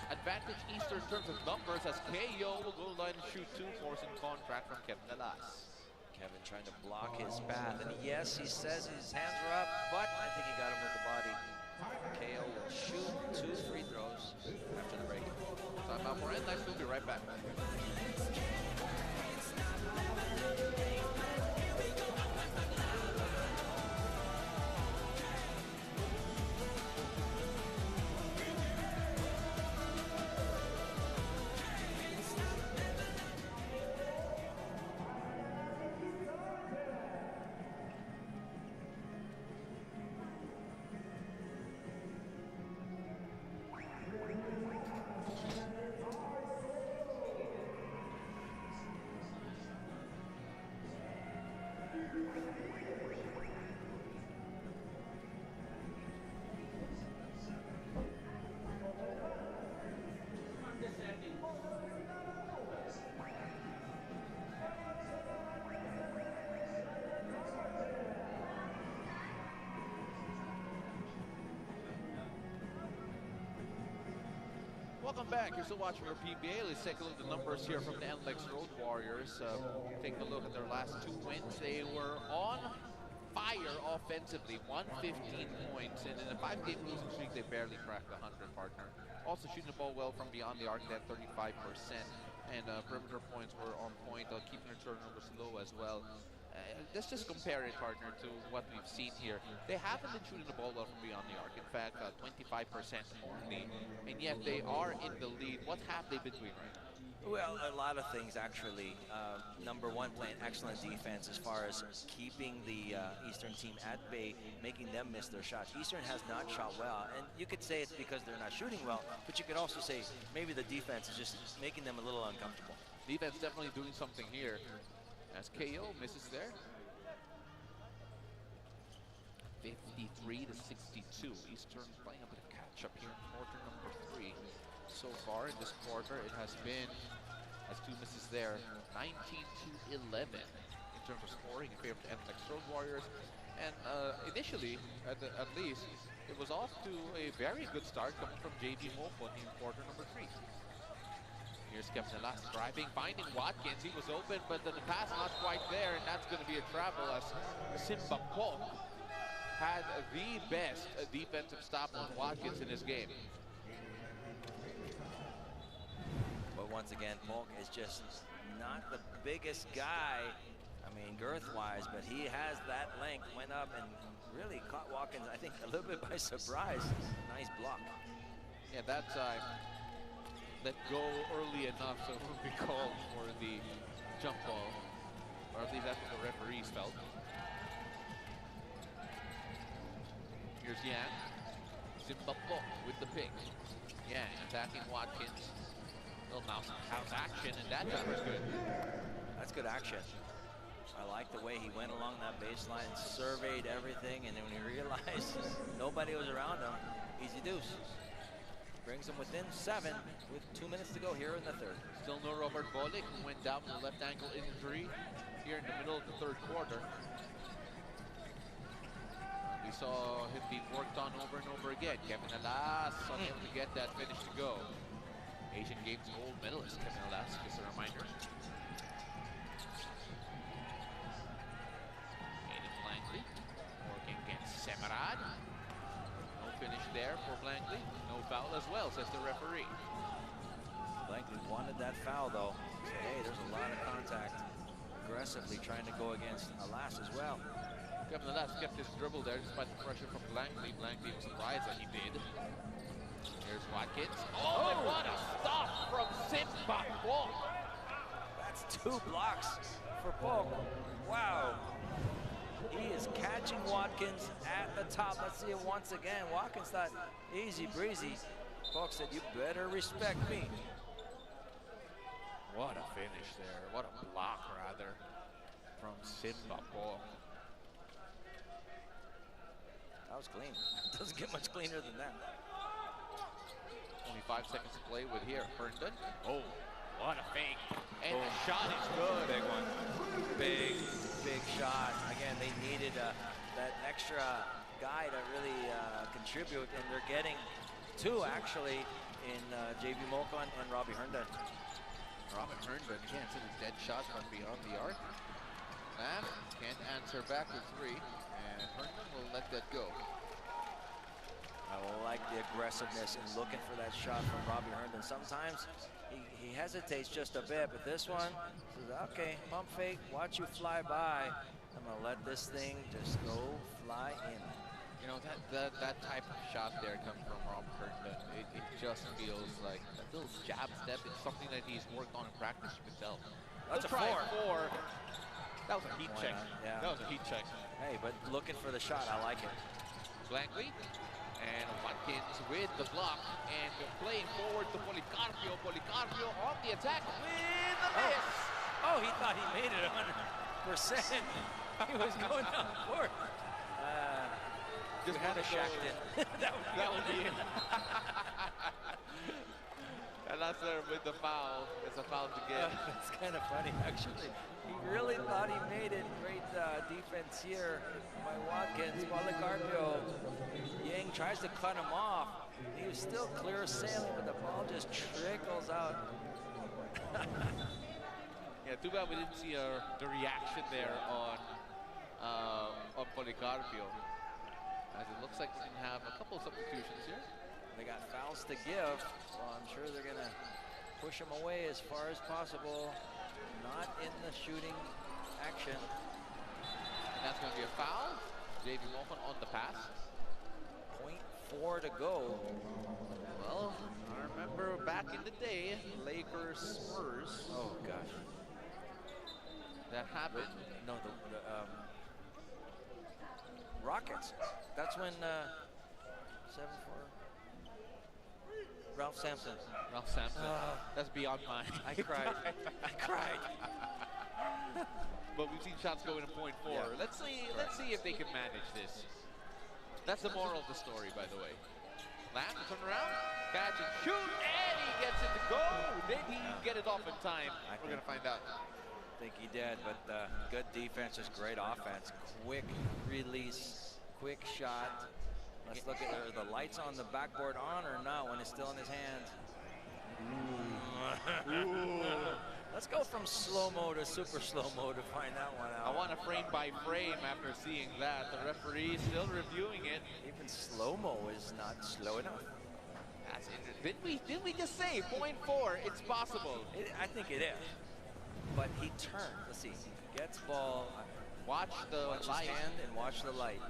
advantage Eastern in terms of numbers as KO will go line and shoot 2, forcing contract from Kevin Alas. Kevin trying to block his path, and yes, he says his hands were up, but I think he got him with the body. KO will shoot 2 free throws after the break. Time out for Nlex. We'll be right back. Welcome back. You're still watching our PBA. Let's take a look at the numbers here from the Nlex Road Warriors. Take a look at their last 2 wins. They were on fire offensively, 115 points, and in a 5-game losing streak, they barely cracked the 100, partner. Also shooting the ball well from beyond the arc at 35%, and perimeter points were on point, keeping their turnovers low as well. Let's just compare it, partner, to what we've seen here. They haven't been shooting the ball well from beyond the arc. In fact, 25% only, and yet they are in the lead. What have they been doing right? Well, a lot of things actually. Number one, playing excellent defense as far as keeping the Eastern team at bay, making them miss their shots. Eastern has not shot well, and you could say it's because they're not shooting well, but you could also say maybe the defense is just making them a little uncomfortable. Defense definitely doing something here as KO misses there. 53 to 62. Eastern playing a bit of catch up here in quarter number 3. So far in this quarter, it has been, as 2 misses there, 19 to 11 in terms of scoring in favor of Nlex Road Warriors. And initially, at least, it was off to a very good start coming from JV Moko in quarter number 3. Here's Kevin Nlex driving, finding Watkins. He was open, but the pass not quite there, and that's going to be a travel as Simba Pok had the best defensive stop on Watkins in this game. But once again, Polk is just not the biggest guy, I mean, girth-wise, but he has that length, went up and really caught Watkins, I think, a little bit by surprise. Nice block. Yeah, that time let go early enough so it would be called for the jump ball, or at least that's what the referees felt. Here's Yan. Simba Pok with the pick. Yan attacking Watkins. Little mouse action, and that jumper's good. That's good action. I like the way he went along that baseline and surveyed everything, and then when he realized nobody was around him, easy deuce. Brings him within 7 with 2 minutes to go here in the third. Still no Robert Bolick, who went down with a left ankle injury here in the middle of the third quarter. We saw him being worked on over and over again. Kevin Nlex unable to get that finish to go. Asian Games gold medalist Kevin Nlex, just a reminder. Aiden Blankley working against Semerad. No finish there for Blankley. No foul as well, says the referee. Blankley wanted that foul though. So, hey, there's a lot of contact. Aggressively trying to go against Alas as well. Kevin Nlex kept his dribble there despite the pressure from Blankley. Blankley was surprised that he did. Here's Watkins. Oh, and what a stop from Simba Pok. That's 2 blocks for Pok. Wow. He is catching Watkins at the top. Let's see it once again. Watkins thought easy breezy. Pok said, you better respect me. What a finish there. What a block, rather, from Simba Pok. That was clean. Doesn't get much cleaner than that. Only 5 seconds to play with here. Herndon. Oh, what a fake. And the shot is good. Big one. Big shot. Again, they needed that extra guy to really contribute, and they're getting 2 actually in JV Moko and Robbie Herndon. Robin Herndon again to the dead shot from beyond the arc. Lamb can't answer back with 3, and Herndon will let that go. I like the aggressiveness and looking for that shot from Robbie Herndon. Sometimes he hesitates just a bit, but this one says, okay, pump fake, watch you fly by. I'm gonna let this thing just go fly in. You know, that type of shot there coming from Rob Herndon, it just feels like that little jab step is something that he's worked on in practice, you can tell. That's a 4. That was a heat check. Yeah. That was a heat check. Hey, but looking for the shot, I like it. Blankley. And Watkins with the block and playing forward to Policarpio. Policarpio on the attack with the miss. Oh, he thought he made it 100%. He was going down court. Just had a shacked in. that would be it. And that's there with the foul. It's a foul to get. It's kind of funny, actually. He really thought he made it. Great defense here by Watkins. Policarpio. Yang tries to cut him off. He was still clear sailing, but the ball just trickles out. Yeah, too bad we didn't see the reaction there on Policarpio. As it looks like we can have a couple of substitutions here. They got fouls to give, so I'm sure they're gonna push him away as far as possible. Not in the shooting action. that's going to be a foul. JV Mohan on the pass. 0.4 to go. Well, I remember back in the day, Lakers Spurs. Oh gosh, that happened. No, the Rockets. That's when 7-4. Ralph Sampson. Ralph Sampson. That's beyond mine. I cried. I cried. But we've seen shots go in a 0.4. Yeah. Let's see if they can manage this. That's the moral of the story, by the way. Lamb, turn around, catch and shoot, and he gets it to go. Did he get it off in time? We're gonna find out. I think he did, but good defense, just great offense. Quick release, quick shot. Let's look at are the lights on the backboard on or not when it's still in his hand. Let's go from slow-mo to super slow-mo to find that one out. I want a frame by frame after seeing that. The referee still reviewing it. Even slow-mo is not slow enough. That's interesting. Did we just say 0.4? It's possible. I think it is. But he turned. Let's see. He gets ball. Watch the light. His hand and watch the light.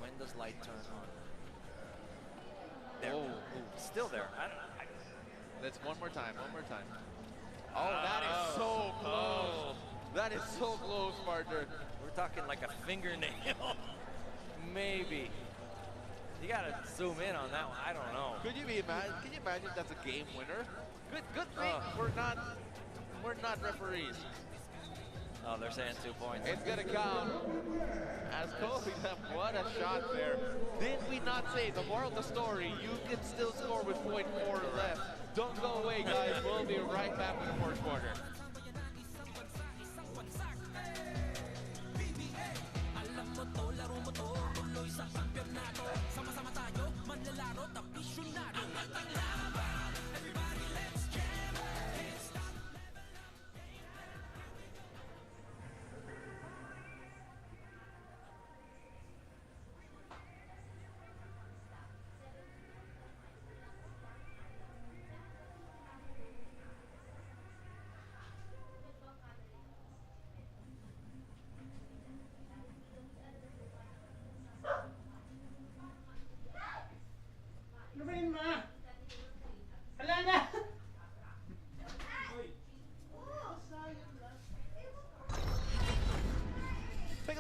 When does light turn on? There. Ooh. Still there. Let's one more time. One more time. Oh, that is so close. That is so close, partner. We're talking like a fingernail. Maybe. You gotta zoom in on that one. I don't know. Can you imagine that's a game winner? Good thing we're not referees. Oh, they're saying 2 points. It's gonna count. As Kobe, what a shot there. Did we not say the moral of the story? You can still score with 0.4 left. Don't go away, guys. We'll be right back in the fourth quarter.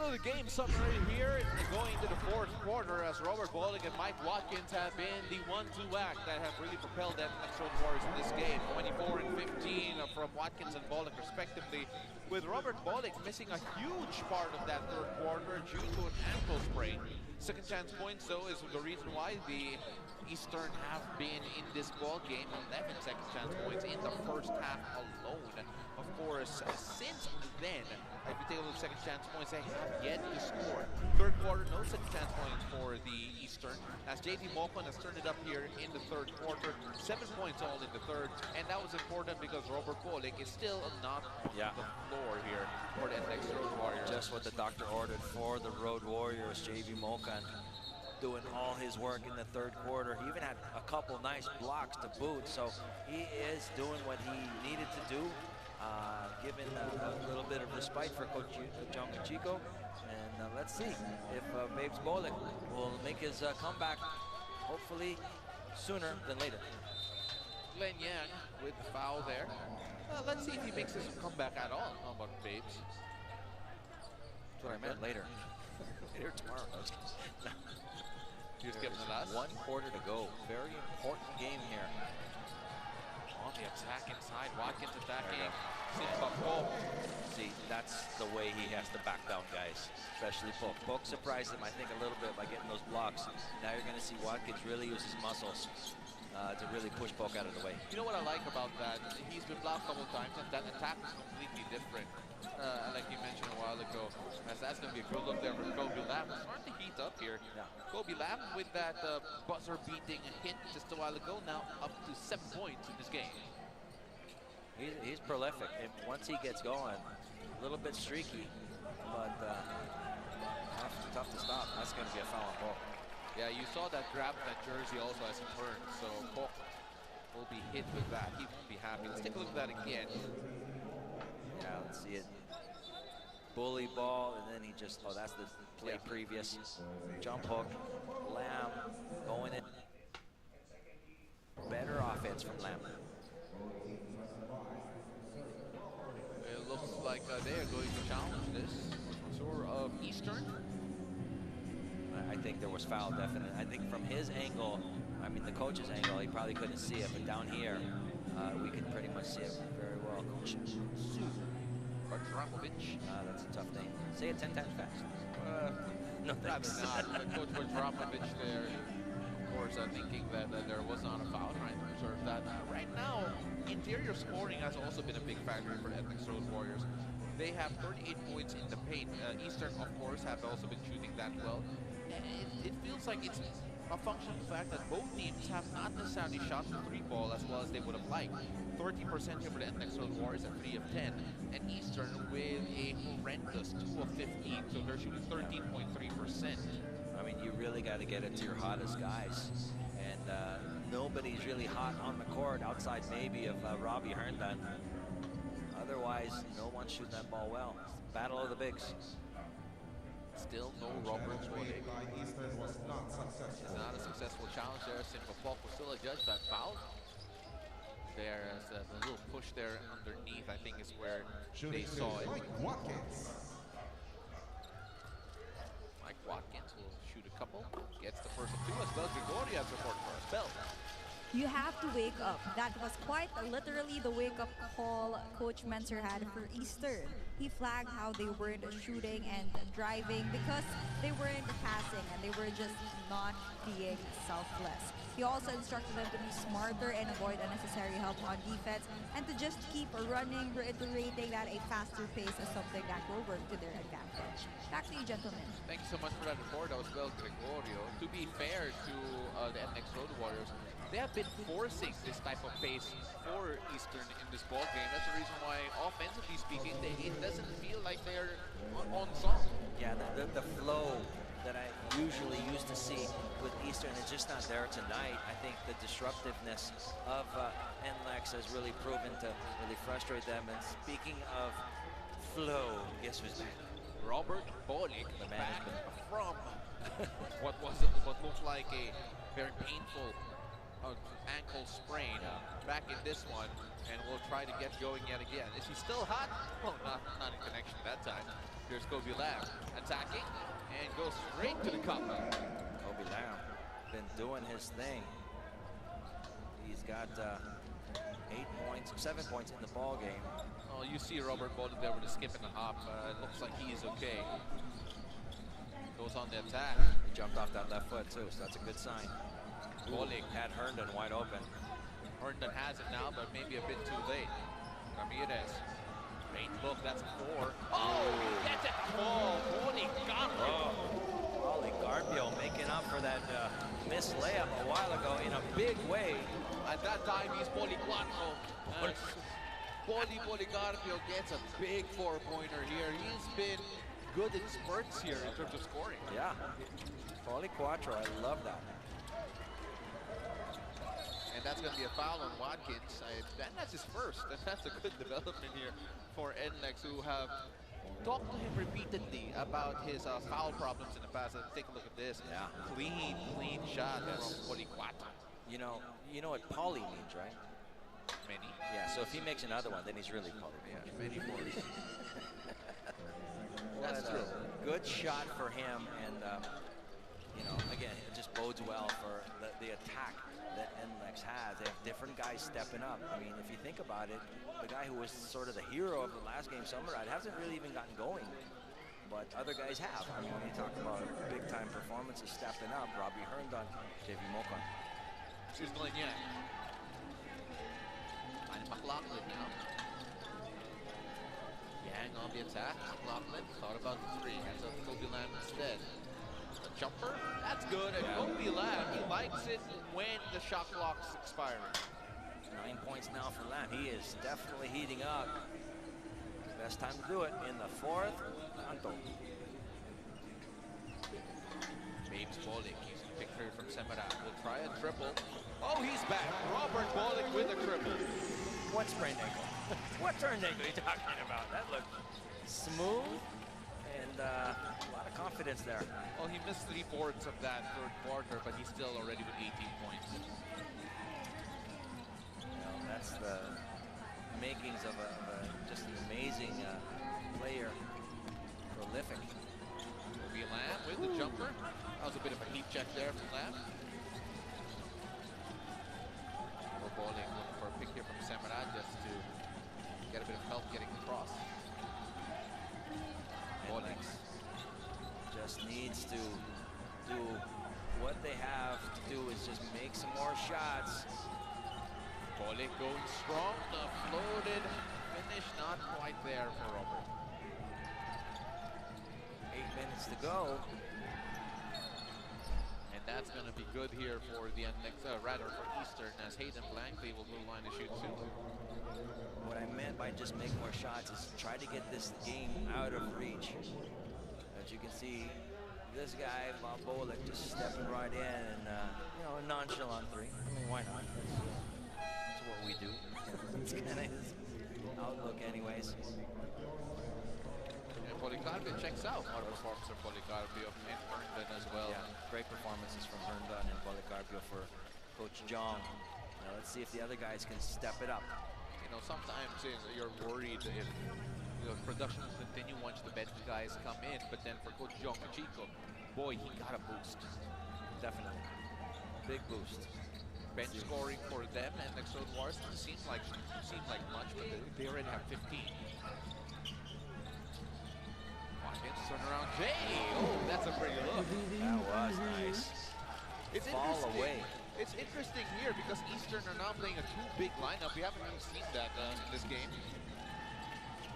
The game summary here going to the fourth quarter as Robert Bolick and Mike Watkins have been the 1-2 act that have really propelled them Road Warriors in this game. 24 and 15 from Watkins and Bolick respectively, with Robert Bolick missing a huge part of that third quarter due to an ankle sprain. Second chance points though is the reason why the Eastern have been in this ball game. 11 second chance points in the first half alone. Of course, since then, if you take a look at second chance points, they have yet to score. Third quarter, no second chance points for the Eastern, as JD Mokon has turned it up here in the third quarter. 7 points all in the third, and that was important because Robert Bolick is still not on the floor here for the Nlex Road Warriors. Just what the doctor ordered for the Road Warriors. JV Mokan doing all his work in the third quarter. He even had a couple nice blocks to boot, so he is doing what he needed to do. Given a little bit of respite for Coach John Chico, and let's see if Babes Bolick will make his comeback, hopefully sooner than later. Glenn Yang with the foul there. Let's see if he makes his comeback at all. How about Babes? That's what I meant, later. Later tomorrow. You're skipping the last? 1 quarter to go. Very important game here. On the attack inside, Watkins attacking. See, that's the way he has to back down guys, especially Polk. Polk surprised him, I think, a little bit by getting those blocks. Now you're going to see Watkins really use his muscles to really push Polk out of the way. You know what I like about that? He's been blocked a couple of times, and that attack is completely different. Like you mentioned a while ago, as that's going to be a good look there for Kobe Lamb. Starting to heat up here. Yeah. Kobe Lamb with that buzzer-beating hit just a while ago, now up to 7 points in this game. He's prolific. And once he gets going, a little bit streaky, but tough to stop. That's going to be a foul on Polk. Yeah, you saw that grab of that jersey also as he turned, so Polk will be hit with that. He won't be happy. Let's take a look at that again. Yeah, let's see it. bully ball, and then he just, oh, that's the play previous. Jump hook, Lamb going in. Better offense from Lamb. It looks like they are going to challenge this. Sort of Eastern. I think there was foul, definitely. I think from his angle, I mean the coach's angle, he probably couldn't see it, but down here, we can pretty much see it very well. Coach Bartramovic. That's a tough name. Say it 10 times fast. No, Rather thanks. not. Coach Bartramovic there, of course, thinking that there was not a foul, trying to observe that. Right now, interior scoring has also been a big factor for Nlex Road Warriors. They have 38 points in the paint. Eastern, of course, have also been shooting that well. It feels like it's a function of the fact that both teams have not necessarily shot the three ball as well as they would have liked. 30% here for the Nlex Road Warriors at 3 of 10, and Eastern with a horrendous 2 of 15, so they're shooting 13.3%. I mean, you really got to get it to your hottest guys, and nobody's really hot on the court outside maybe of Robbie Herndon. Otherwise, no one's shooting that ball well. Battle of the bigs. Still no Robert Boyle. by Eastern was not successful. It's not a successful challenge there. Simple Falk was still adjudged that foul. There is a little push there underneath, I think is where they saw it. Mike Watkins. Mike Watkins will shoot a couple. Gets the first of two as well. Gregorio has reported for a spell. You have to wake up. That was quite literally the wake-up call Coach Menser had for Eastern. He flagged how they weren't shooting and driving because they weren't passing and they were just not being selfless. He also instructed them to be smarter and avoid unnecessary help on defense and to just keep running, reiterating that a faster pace is something that will work to their advantage. Back to you, gentlemen. Thank you so much for that report. That was well, Gregorio. To be fair to the Nlex Road Warriors, they have been forcing this type of pace for Eastern in this ball game. That's the reason why, offensively speaking, it doesn't feel like they're on song. Yeah, the flow that I usually used to see with Eastern is just not there tonight. I think the disruptiveness of Nlex has really proven to really frustrate them. And speaking of flow, guess who's back? Robert Bolik, The back management. from what looked like a very painful ankle sprain back in this one, and we'll try to get going yet again. Is he still hot? Oh, not in connection that time. Here's Kobe Lamb attacking and goes straight to the cup. Kobe Lamb been doing his thing. He's got 7 points in the ball game. Oh, you see Robert Bolden there with a skip and a hop. It looks like he is okay. Goes on the attack. He jumped off that left foot too, so that's a good sign. Bolik had Herndon wide open. Herndon has it now, but maybe a bit too late. Ramirez. Great look, that's a 4. Oh, he gets it. Oh, Bolik got it. Ollie Garbio making up for that missed layup a while ago in a big way. At that time, he's Bolik Quattro. Bolik Garbio gets a big 4-pointer here. He's been good in spurts here in terms of scoring. Yeah, Bolik Quattro, I love that. And that's going to be a foul on Watkins. And that's his first, and that's a good development here for Nlex, who have talked to him repeatedly about his foul problems in the past. And take a look at this. Yeah. Clean shot from Bolik Quattro. You know what poly means, right? Many. Yeah, so if he makes another one, then he's really poly. Yeah, many more. That's true. Good shot for him, and you know, again, it just bodes well for the attack that Nlex has. They have different guys stepping up. I mean, if you think about it, the guy who was sort of the hero of the last game, Summerride, hasn't really even gotten going. But other guys have. I mean, when you talk about big-time performances stepping up, Robbie Herndon, JV Mocon. This is Glenn Yang. And McLaughlin now. Yang on the attack. McLaughlin thought about the 3. Hands up to Kobe Lamb instead. A jumper. That's good. And Kobe Lamb, he likes it when the shot clock's expiring. 9 points now for Lamb. He is definitely heating up. Best time to do it in the 4th. Anto. James Bolik, he's a pick through from Semara. Will try a triple. Oh, he's back. Robert Bolik with a triple. What sprained ankle? What turned ankle are you talking about? That looked smooth, and a lot of confidence there. Well, he missed 3/4 of that third quarter, but he's still already with 18 points. That's the makings of just an amazing player, prolific. Will be Lamb with the jumper. That was a bit of a heat check there from Lamb. We're bowling, looking for a pick here from Samara just to get a bit of help getting across. Nlex just needs to do what they have to do, is just make some more shots. Bolick going strong, the floated finish not quite there for Robert. 8 minutes to go. And that's going to be good here for the Nlex, rather for Eastern, as Hayden Blankley will move line to shoot soon. What I meant by just make more shots is try to get this game out of reach. As you can see, this guy, Bob Bolick, just stepping right in and, you know, a nonchalant three. I mean, why not? That's what we do. It's kind of his outlook anyways. And Policarpio checks out. What a performance from Policarpio and Herndon as well. Yeah, great performances from Herndon and Policarpio for Coach Jong. Now, let's see if the other guys can step it up. You know, sometimes you're worried if production will continue once the bench guys come in, but then for Coach Jong Chico, boy, he got a boost. Definitely. Big boost. Bench scoring for them and Nlex Road Warriors seems like much, but they already have 15. Watkins, turn around, Jay! Oh, that's a pretty look. That was nice. It's Fall interesting. away. It's interesting here because Eastern are now playing a two-big lineup. We haven't really seen that in this game.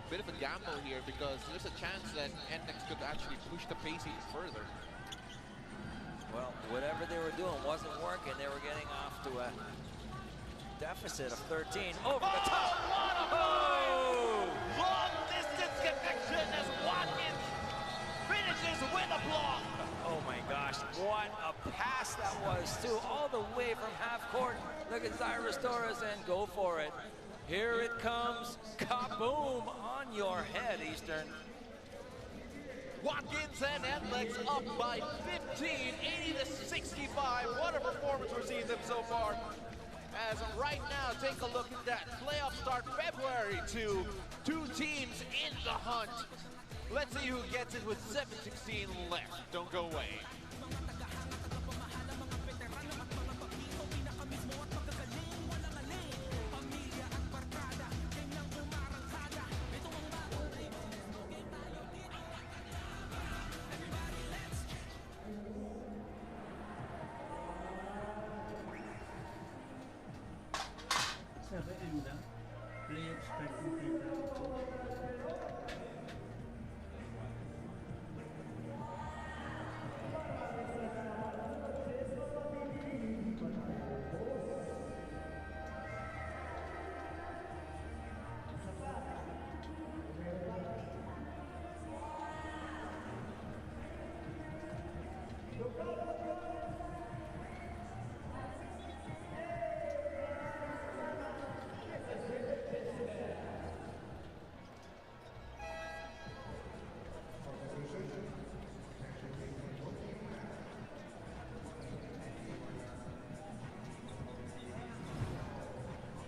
Bit of a gamble here because there's a chance that Nlex could actually push the pace even further. Well, whatever they were doing wasn't working. They were getting off to a deficit of 13. Over the top. Oh! Long distance connection as Watkins finishes with a block. Oh my gosh, what a pass that was too, all the way from half court. Look at Cyrus Torres and go for it. Here it comes, kaboom, on your head, Eastern. Watkins and Nlex up by 15, 80-65. What a performance we're seeing them so far. As right now, take a look at that. Playoff start February 2. Two teams in the hunt. Let's see who gets it with 7:16 left. Don't go away.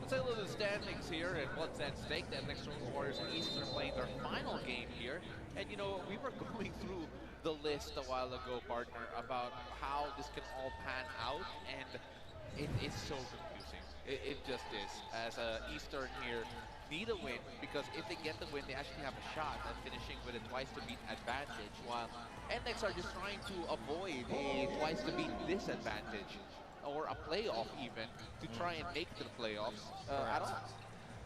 Let's take a look at the standings here and what's at stake. The Nlex Road Warriors and Eastern are playing their final game here. And you know, we were going through the list a while ago, partner, about how this can all pan out, and it is so confusing. It just is. As Eastern here need a win, because if they get the win, they actually have a shot at finishing with a twice-to-beat advantage, while Nlex are just trying to avoid a twice-to-beat disadvantage, or a playoff even, to try and make it to the playoffs at all.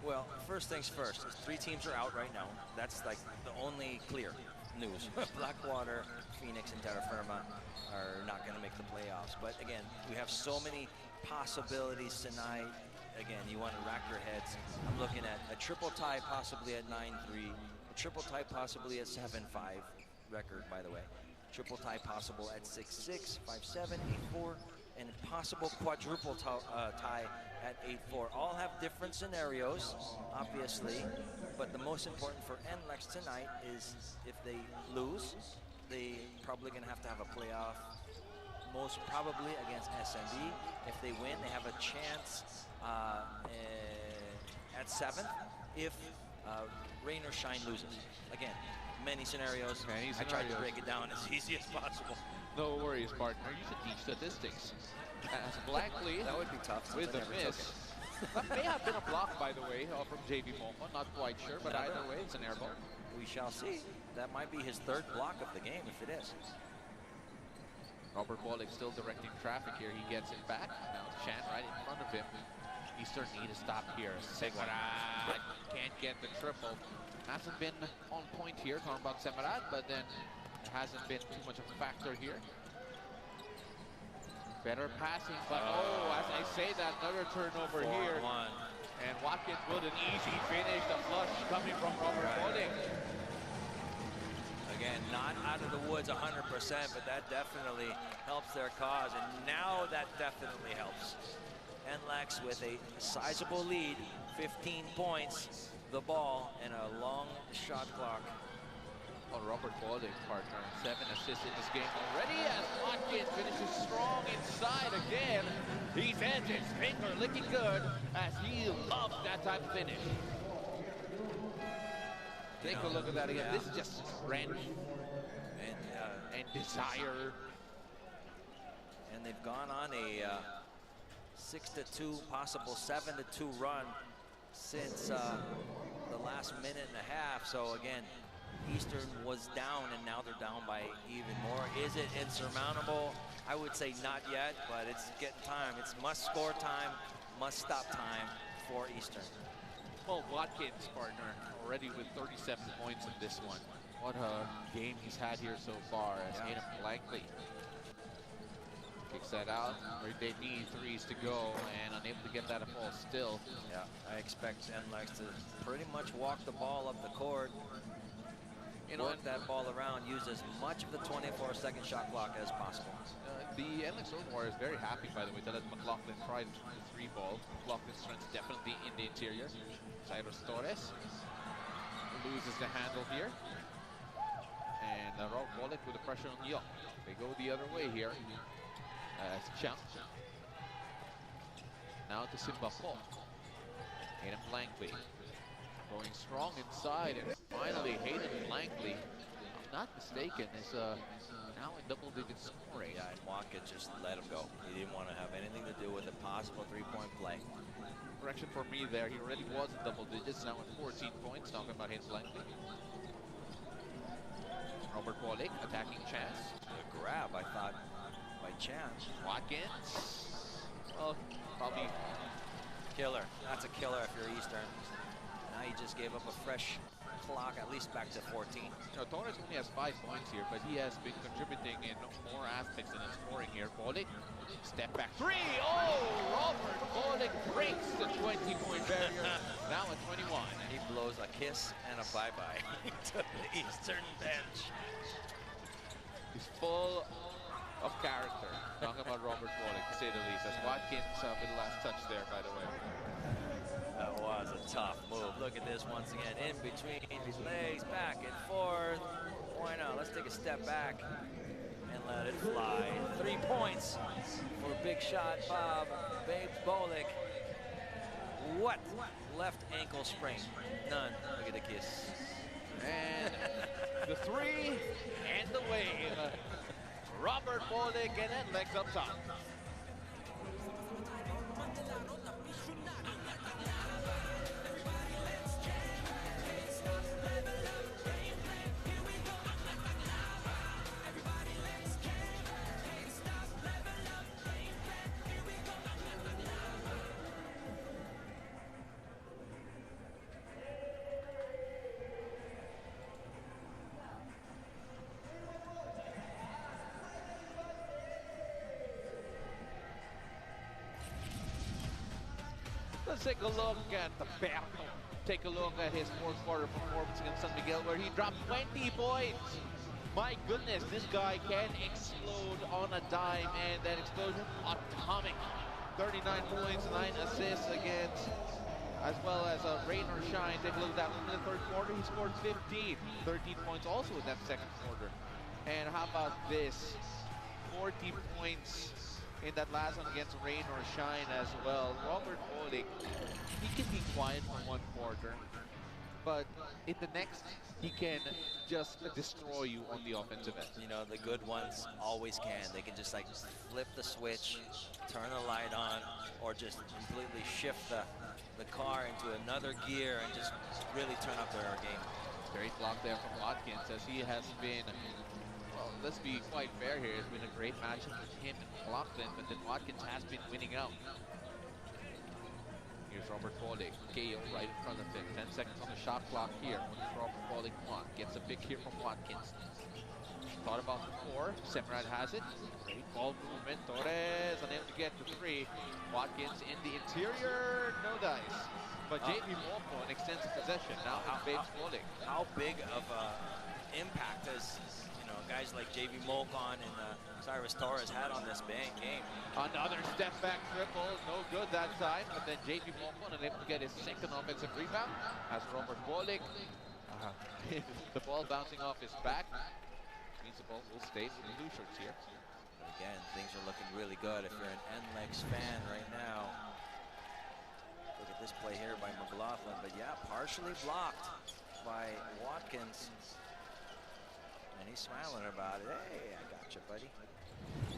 Well, first things first, 3 teams are out right now. That's like the only clear news. Blackwater, Phoenix, and Terra Firma are not going to make the playoffs. But again, we have so many possibilities tonight. Again, you want to rack your heads. I'm looking at a triple tie possibly at 9-3, a triple tie possibly at 7-5 record, by the way. Triple tie possible at 6-6, 5-7, 8-4, and possible quadruple tie at 8-4. All have different scenarios, obviously, but the most important for Nlex tonight is if they lose, they probably gonna have to have a playoff, most probably against SMB. If they win, they have a chance at 7th if rain or shine loses. Again, many scenarios. I tried to break it down as easy as possible. No worries, partner. You should teach statistics. As Blackley, that would be tough with a miss. That may have been a block, by the way, from JV Momo. Not quite sure, but either way, it's an air ball. We shall see. That might be his 3rd block of the game, if it is. Robert Bollig still directing traffic here. He gets it back. Now it's Chan right in front of him. Eastern need to stop here. Semarad can't get the triple. Hasn't been on point here, talking about Semarad, but then it hasn't been too much of a factor here. Better passing, but as I say that, another turnover here. And Watkins with an easy finish. The flush coming from Robert Bollig. Again, not out of the woods 100%, but that definitely helps their cause. And now that definitely helps. Nlex with a sizable lead, 15 points, the ball, and a long shot clock. Oh, Robert Bollig, partner, 7 assists in this game already as Watkins finishes strong inside again. He says his finger looking good as he loves that type of finish. Take a look at that again. This is just strength and desire. And they've gone on a 6-2, possible 7-2 run since the last minute and a half. So again, Eastern was down and now they're down by even more. Is it insurmountable? I would say not yet, but it's getting time. It's must-score time, must-stop time for Eastern. Well, Watkins, partner, already with 37 points in this one. What a game he's had here so far as Adam Blackley kicks that out. They need 3s to go and unable to get that to fall still. Yeah, I expect Nlex to pretty much walk the ball up the court, work that ball around, use as much of the 24-second shot clock as possible. The Nlex Road Warriors very happy, by the way, to let McLaughlin try the 3 ball. McLaughlin's strength definitely in the interior. Cyrus Torres loses the handle here. And Rob Bollig with the pressure on Young. They go the other way here. As Chang. Now to Simba Paul. Hayden Blankley going strong inside, and finally Hayden Blankley, if I'm not mistaken, is now in double-digit scoring. Yeah, and Watkins just let him go. He didn't want to have anything to do with a possible 3-point play. Correction for me there. He already was in double digits, now at 14 points. Talking about Hayden Blankley. Robert Bollig attacking Chance. A grab, I thought, by Chance. Watkins. Well, probably killer. That's a killer if you're Eastern. Now he just gave up a fresh clock, at least back to 14. Torres only has 5 points here, but he has been contributing in more aspects than in scoring here. Bollig, step back 3. Oh, Robert Bollig breaks the 20-point barrier. Now at 21. He blows a kiss and a bye-bye to the Eastern bench. He's full of character. Talking about Robert Bollig, to say the least. As Watkins with the last touch there, by the way. That was a tough move. Look at this once again. In between his legs, back and forth. Why not? Let's take a step back and let it fly. 3 points for big shot Bob Babes Bollig. What? Left ankle sprain. None. Look at the kiss. And the 3 and the wave. Robert Bollig and Nlex up top. Let's take a look at the battle. Take a look at his fourth quarter performance against San Miguel, where he dropped 20 points. My goodness, this guy can explode on a dime, and that explosion, atomic. 39 points, 9 assists against, as well as Rain or Shine. Take a look at that one in the third quarter. He scored 15, 13 points also in that second quarter. And how about this? 40 points in that last one against Rain or Shine as well. Robert Bolick, he can be quiet for one quarter, but in the next, he can just destroy you on the offensive end. You know, the good ones always can. They can just like flip the switch, turn the light on, or just completely shift the car into another gear and just really turn up their game. Great block there from Watkins, as he has been, well, let's be quite fair here. It's been a great matchup with him and McLaughlin, but then Watkins has been winning out. Here's Robert Bolick, KO right in front of him. 10 seconds on the shot clock here. What does Robert Bolick want? Gets a pick here from Watkins. Thought about before. Semrad has it. Great ball movement. Torres unable to get the 3. Watkins in the interior. No dice. But JP Molpon extends the possession. Now invades Bolick. How big of an impact has, you know, guys like JV Molcon and Cyrus Torres had on this game? Another step back triple, no good that time, but then JP Molcon unable to get his second offensive rebound as Robert Bolick. The ball bouncing off his back. Means the ball will stay for the blue shirts here. But again, things are looking really good if you're an Nlex fan right now. Look at this play here by McLaughlin, but yeah, partially blocked by Watkins. And he's smiling about it. Hey, I got you, buddy.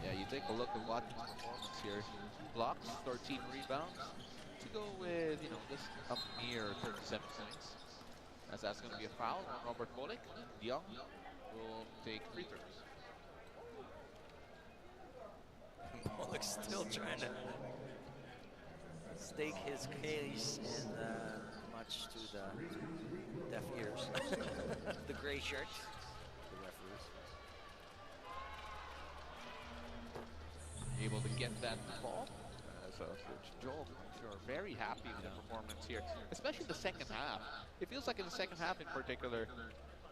Yeah, you take a look at Watkins' performance here. Blocks, 13 rebounds. To go with, you know, just a mere 37 points. As that's going to be a foul on Robert Bolick. Young will take free throws. Bolick's still trying to stake his case in much to the deaf ears. The gray shirts. The referees. Able to get that ball. So Joel, you're very happy with the performance here, especially the second half. It feels like in the second half in particular,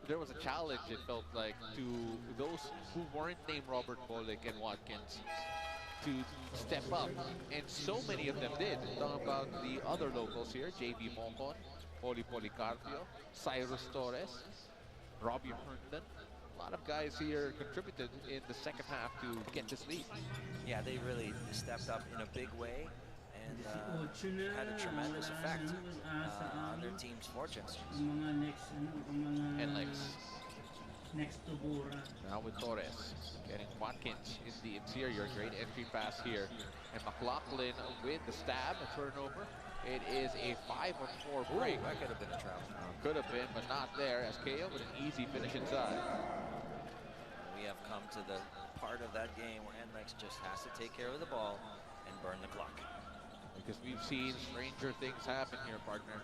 there was a challenge, it felt like, to those who weren't named Robert Bolick and Watkins to step up, and so many of them did. Talking about the other locals here, JB Molcon, Poli Policarpio, Cyrus Torres, Robbie Herndon. A lot of guys here contributed in the second half to get this lead. Yeah, they really stepped up in a big way and had a tremendous effect on their team's fortunes. Nlex. Now with Torres, getting Watkins in the interior. Great entry pass here. And McLaughlin with the stab, a turnover. It is a 5-on-4 break. That could have been a travel. Could have been, but not there, as KO with an easy finish inside. We have come to the part of that game where Nlex just has to take care of the ball and burn the clock. Because we've seen stranger things happen here, partner.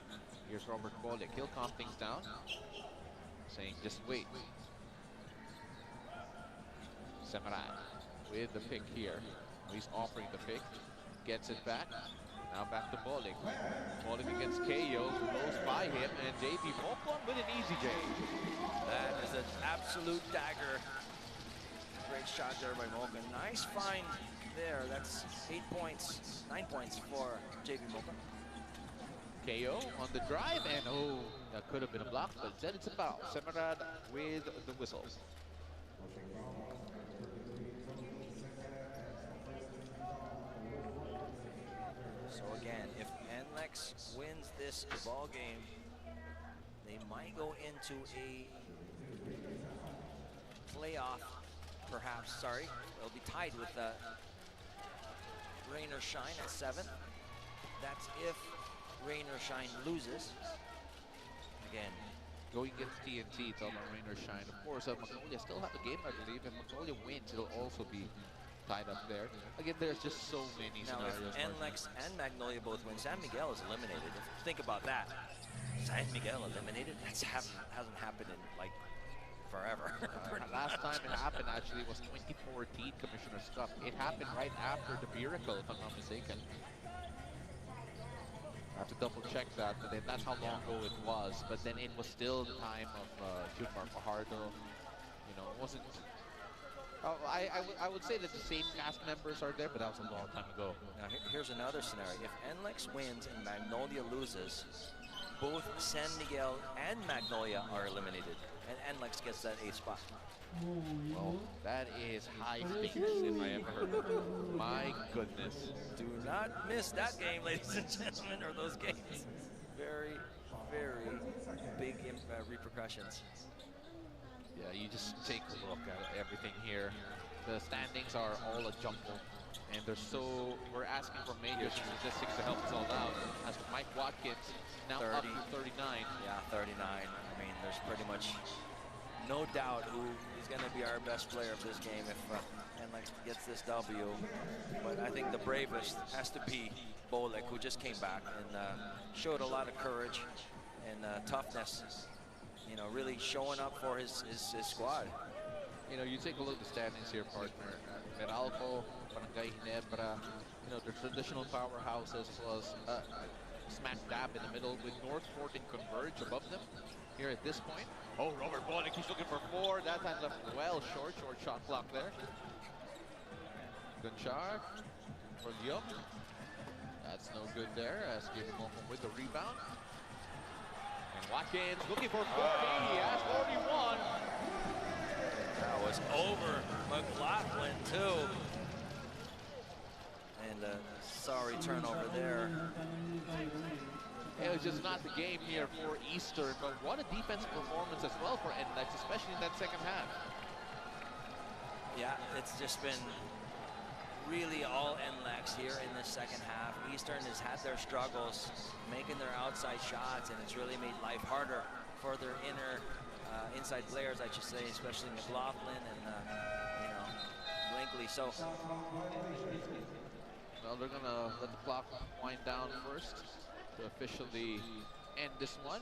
Here's Robert Bolick. He'll calm things down, saying just wait. Semrad with the pick here. He's offering the pick. Gets it back. Now back to Bolick. Bolick against KO, goes by him, and JP Molcon with an easy J. That is an absolute dagger. Great shot there by Molcon. Nice find there. That's 8 points, 9 points for JP Molcon. KO on the drive, and oh, that could have been a block, but instead it's a foul. Semrad with the whistle. So again, if Nlex wins this ball game, they might go into a playoff, perhaps. Sorry, they'll be tied with Rain or Shine at 7. That's if Rain or Shine loses. Again, going against TNT, it's all about Rain or Shine. Of course, Magnolia still have a game, I believe. If Magnolia wins, it'll also be tied up there. Again, there's just so many scenarios. Now, if Nlex and Magnolia both win, San Miguel is eliminated. Think about that. San Miguel eliminated? That hasn't happened in, like, forever. Last time it happened, actually, was 2014 Commissioner's Cup. It happened right after the miracle, if I'm not mistaken. I have to double check that, but then that's how long ago it was. But then it was still the time of Gilmar Fajardo. You know, it wasn't I would say that the same cast members are there, but that was a long time ago. Now here's another scenario. If Nlex wins and Magnolia loses, both San Miguel and Magnolia are eliminated, and Nlex gets that 8th spot. Well, that is high stakes if I ever heard of it. My goodness. Do not miss that game, ladies and gentlemen, or those games. Very, very big repercussions. Yeah, you just take a look at everything here. The standings are all a jumble, and we're asking for major statistics to help us all out. As for Mike Watkins, now 30. up to 39. Yeah, 39. I mean, there's pretty much no doubt who is going to be our best player of this game if Nlex gets this W. But I think the bravest has to be Bolek, who just came back and showed a lot of courage and toughness. You know, really showing up for his squad. You know, you take a look at the standings here, partner. Meralco, Barangay Ginebra, you know, the traditional powerhouses was smack dab in the middle with North Fort and Converge above them here at this point. Oh, Robert Bolek, he's looking for 4. That time left well short shot clock there. Gunchar for Diop. That's no good there as Jimmy Momo with the rebound. And Watkins looking for 40. He has 41. That was over McLaughlin too. And sorry turnover there. It was just not the game here for Eastern, but what a defensive performance as well for Nlex, especially in that second half. Yeah, it's just been really all Nlex here in the second half. Eastern has had their struggles making their outside shots, and it's really made life harder for their inside players, I should say, especially McLaughlin and you know, Blinkley. So, well, they're gonna let the clock wind down first to officially end this one.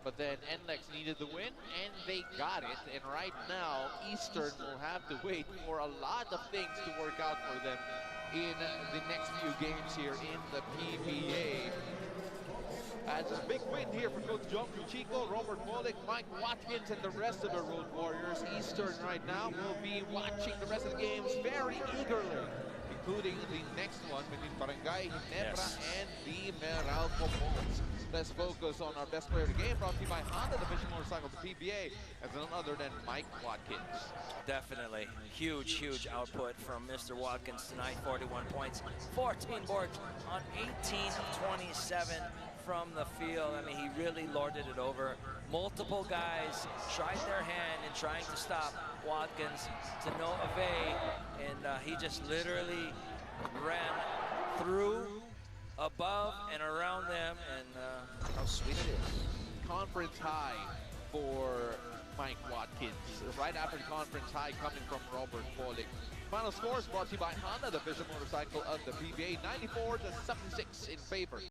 But then Nlex needed the win, and they got it. And right now, Eastern will have to wait for a lot of things to work out for them in the next few games here in the PBA. As a big win here for Coach John Chico, Robert Bolek, Mike Watkins, and the rest of the Road Warriors. Eastern right now will be watching the rest of the games very eagerly, including the next one between Barangay Ginebra and the Meralco Bulls. Let's focus on our best player of the game, brought to you by Honda, the official motorcycle of the PBA, as none other than Mike Watkins. Definitely. Huge, huge output from Mr. Watkins tonight. 41 points, 14 boards on 18 of 27 from the field. I mean, he really lorded it over. Multiple guys tried their hand in trying to stop Watkins, to no avail, and he just literally ran through, above, and around them, and how sweet it is. Conference high for Mike Watkins. Right after the conference high coming from Robert Bolek. Final scores brought to you by Honda, the official motorcycle of the PBA, 94-76 in favor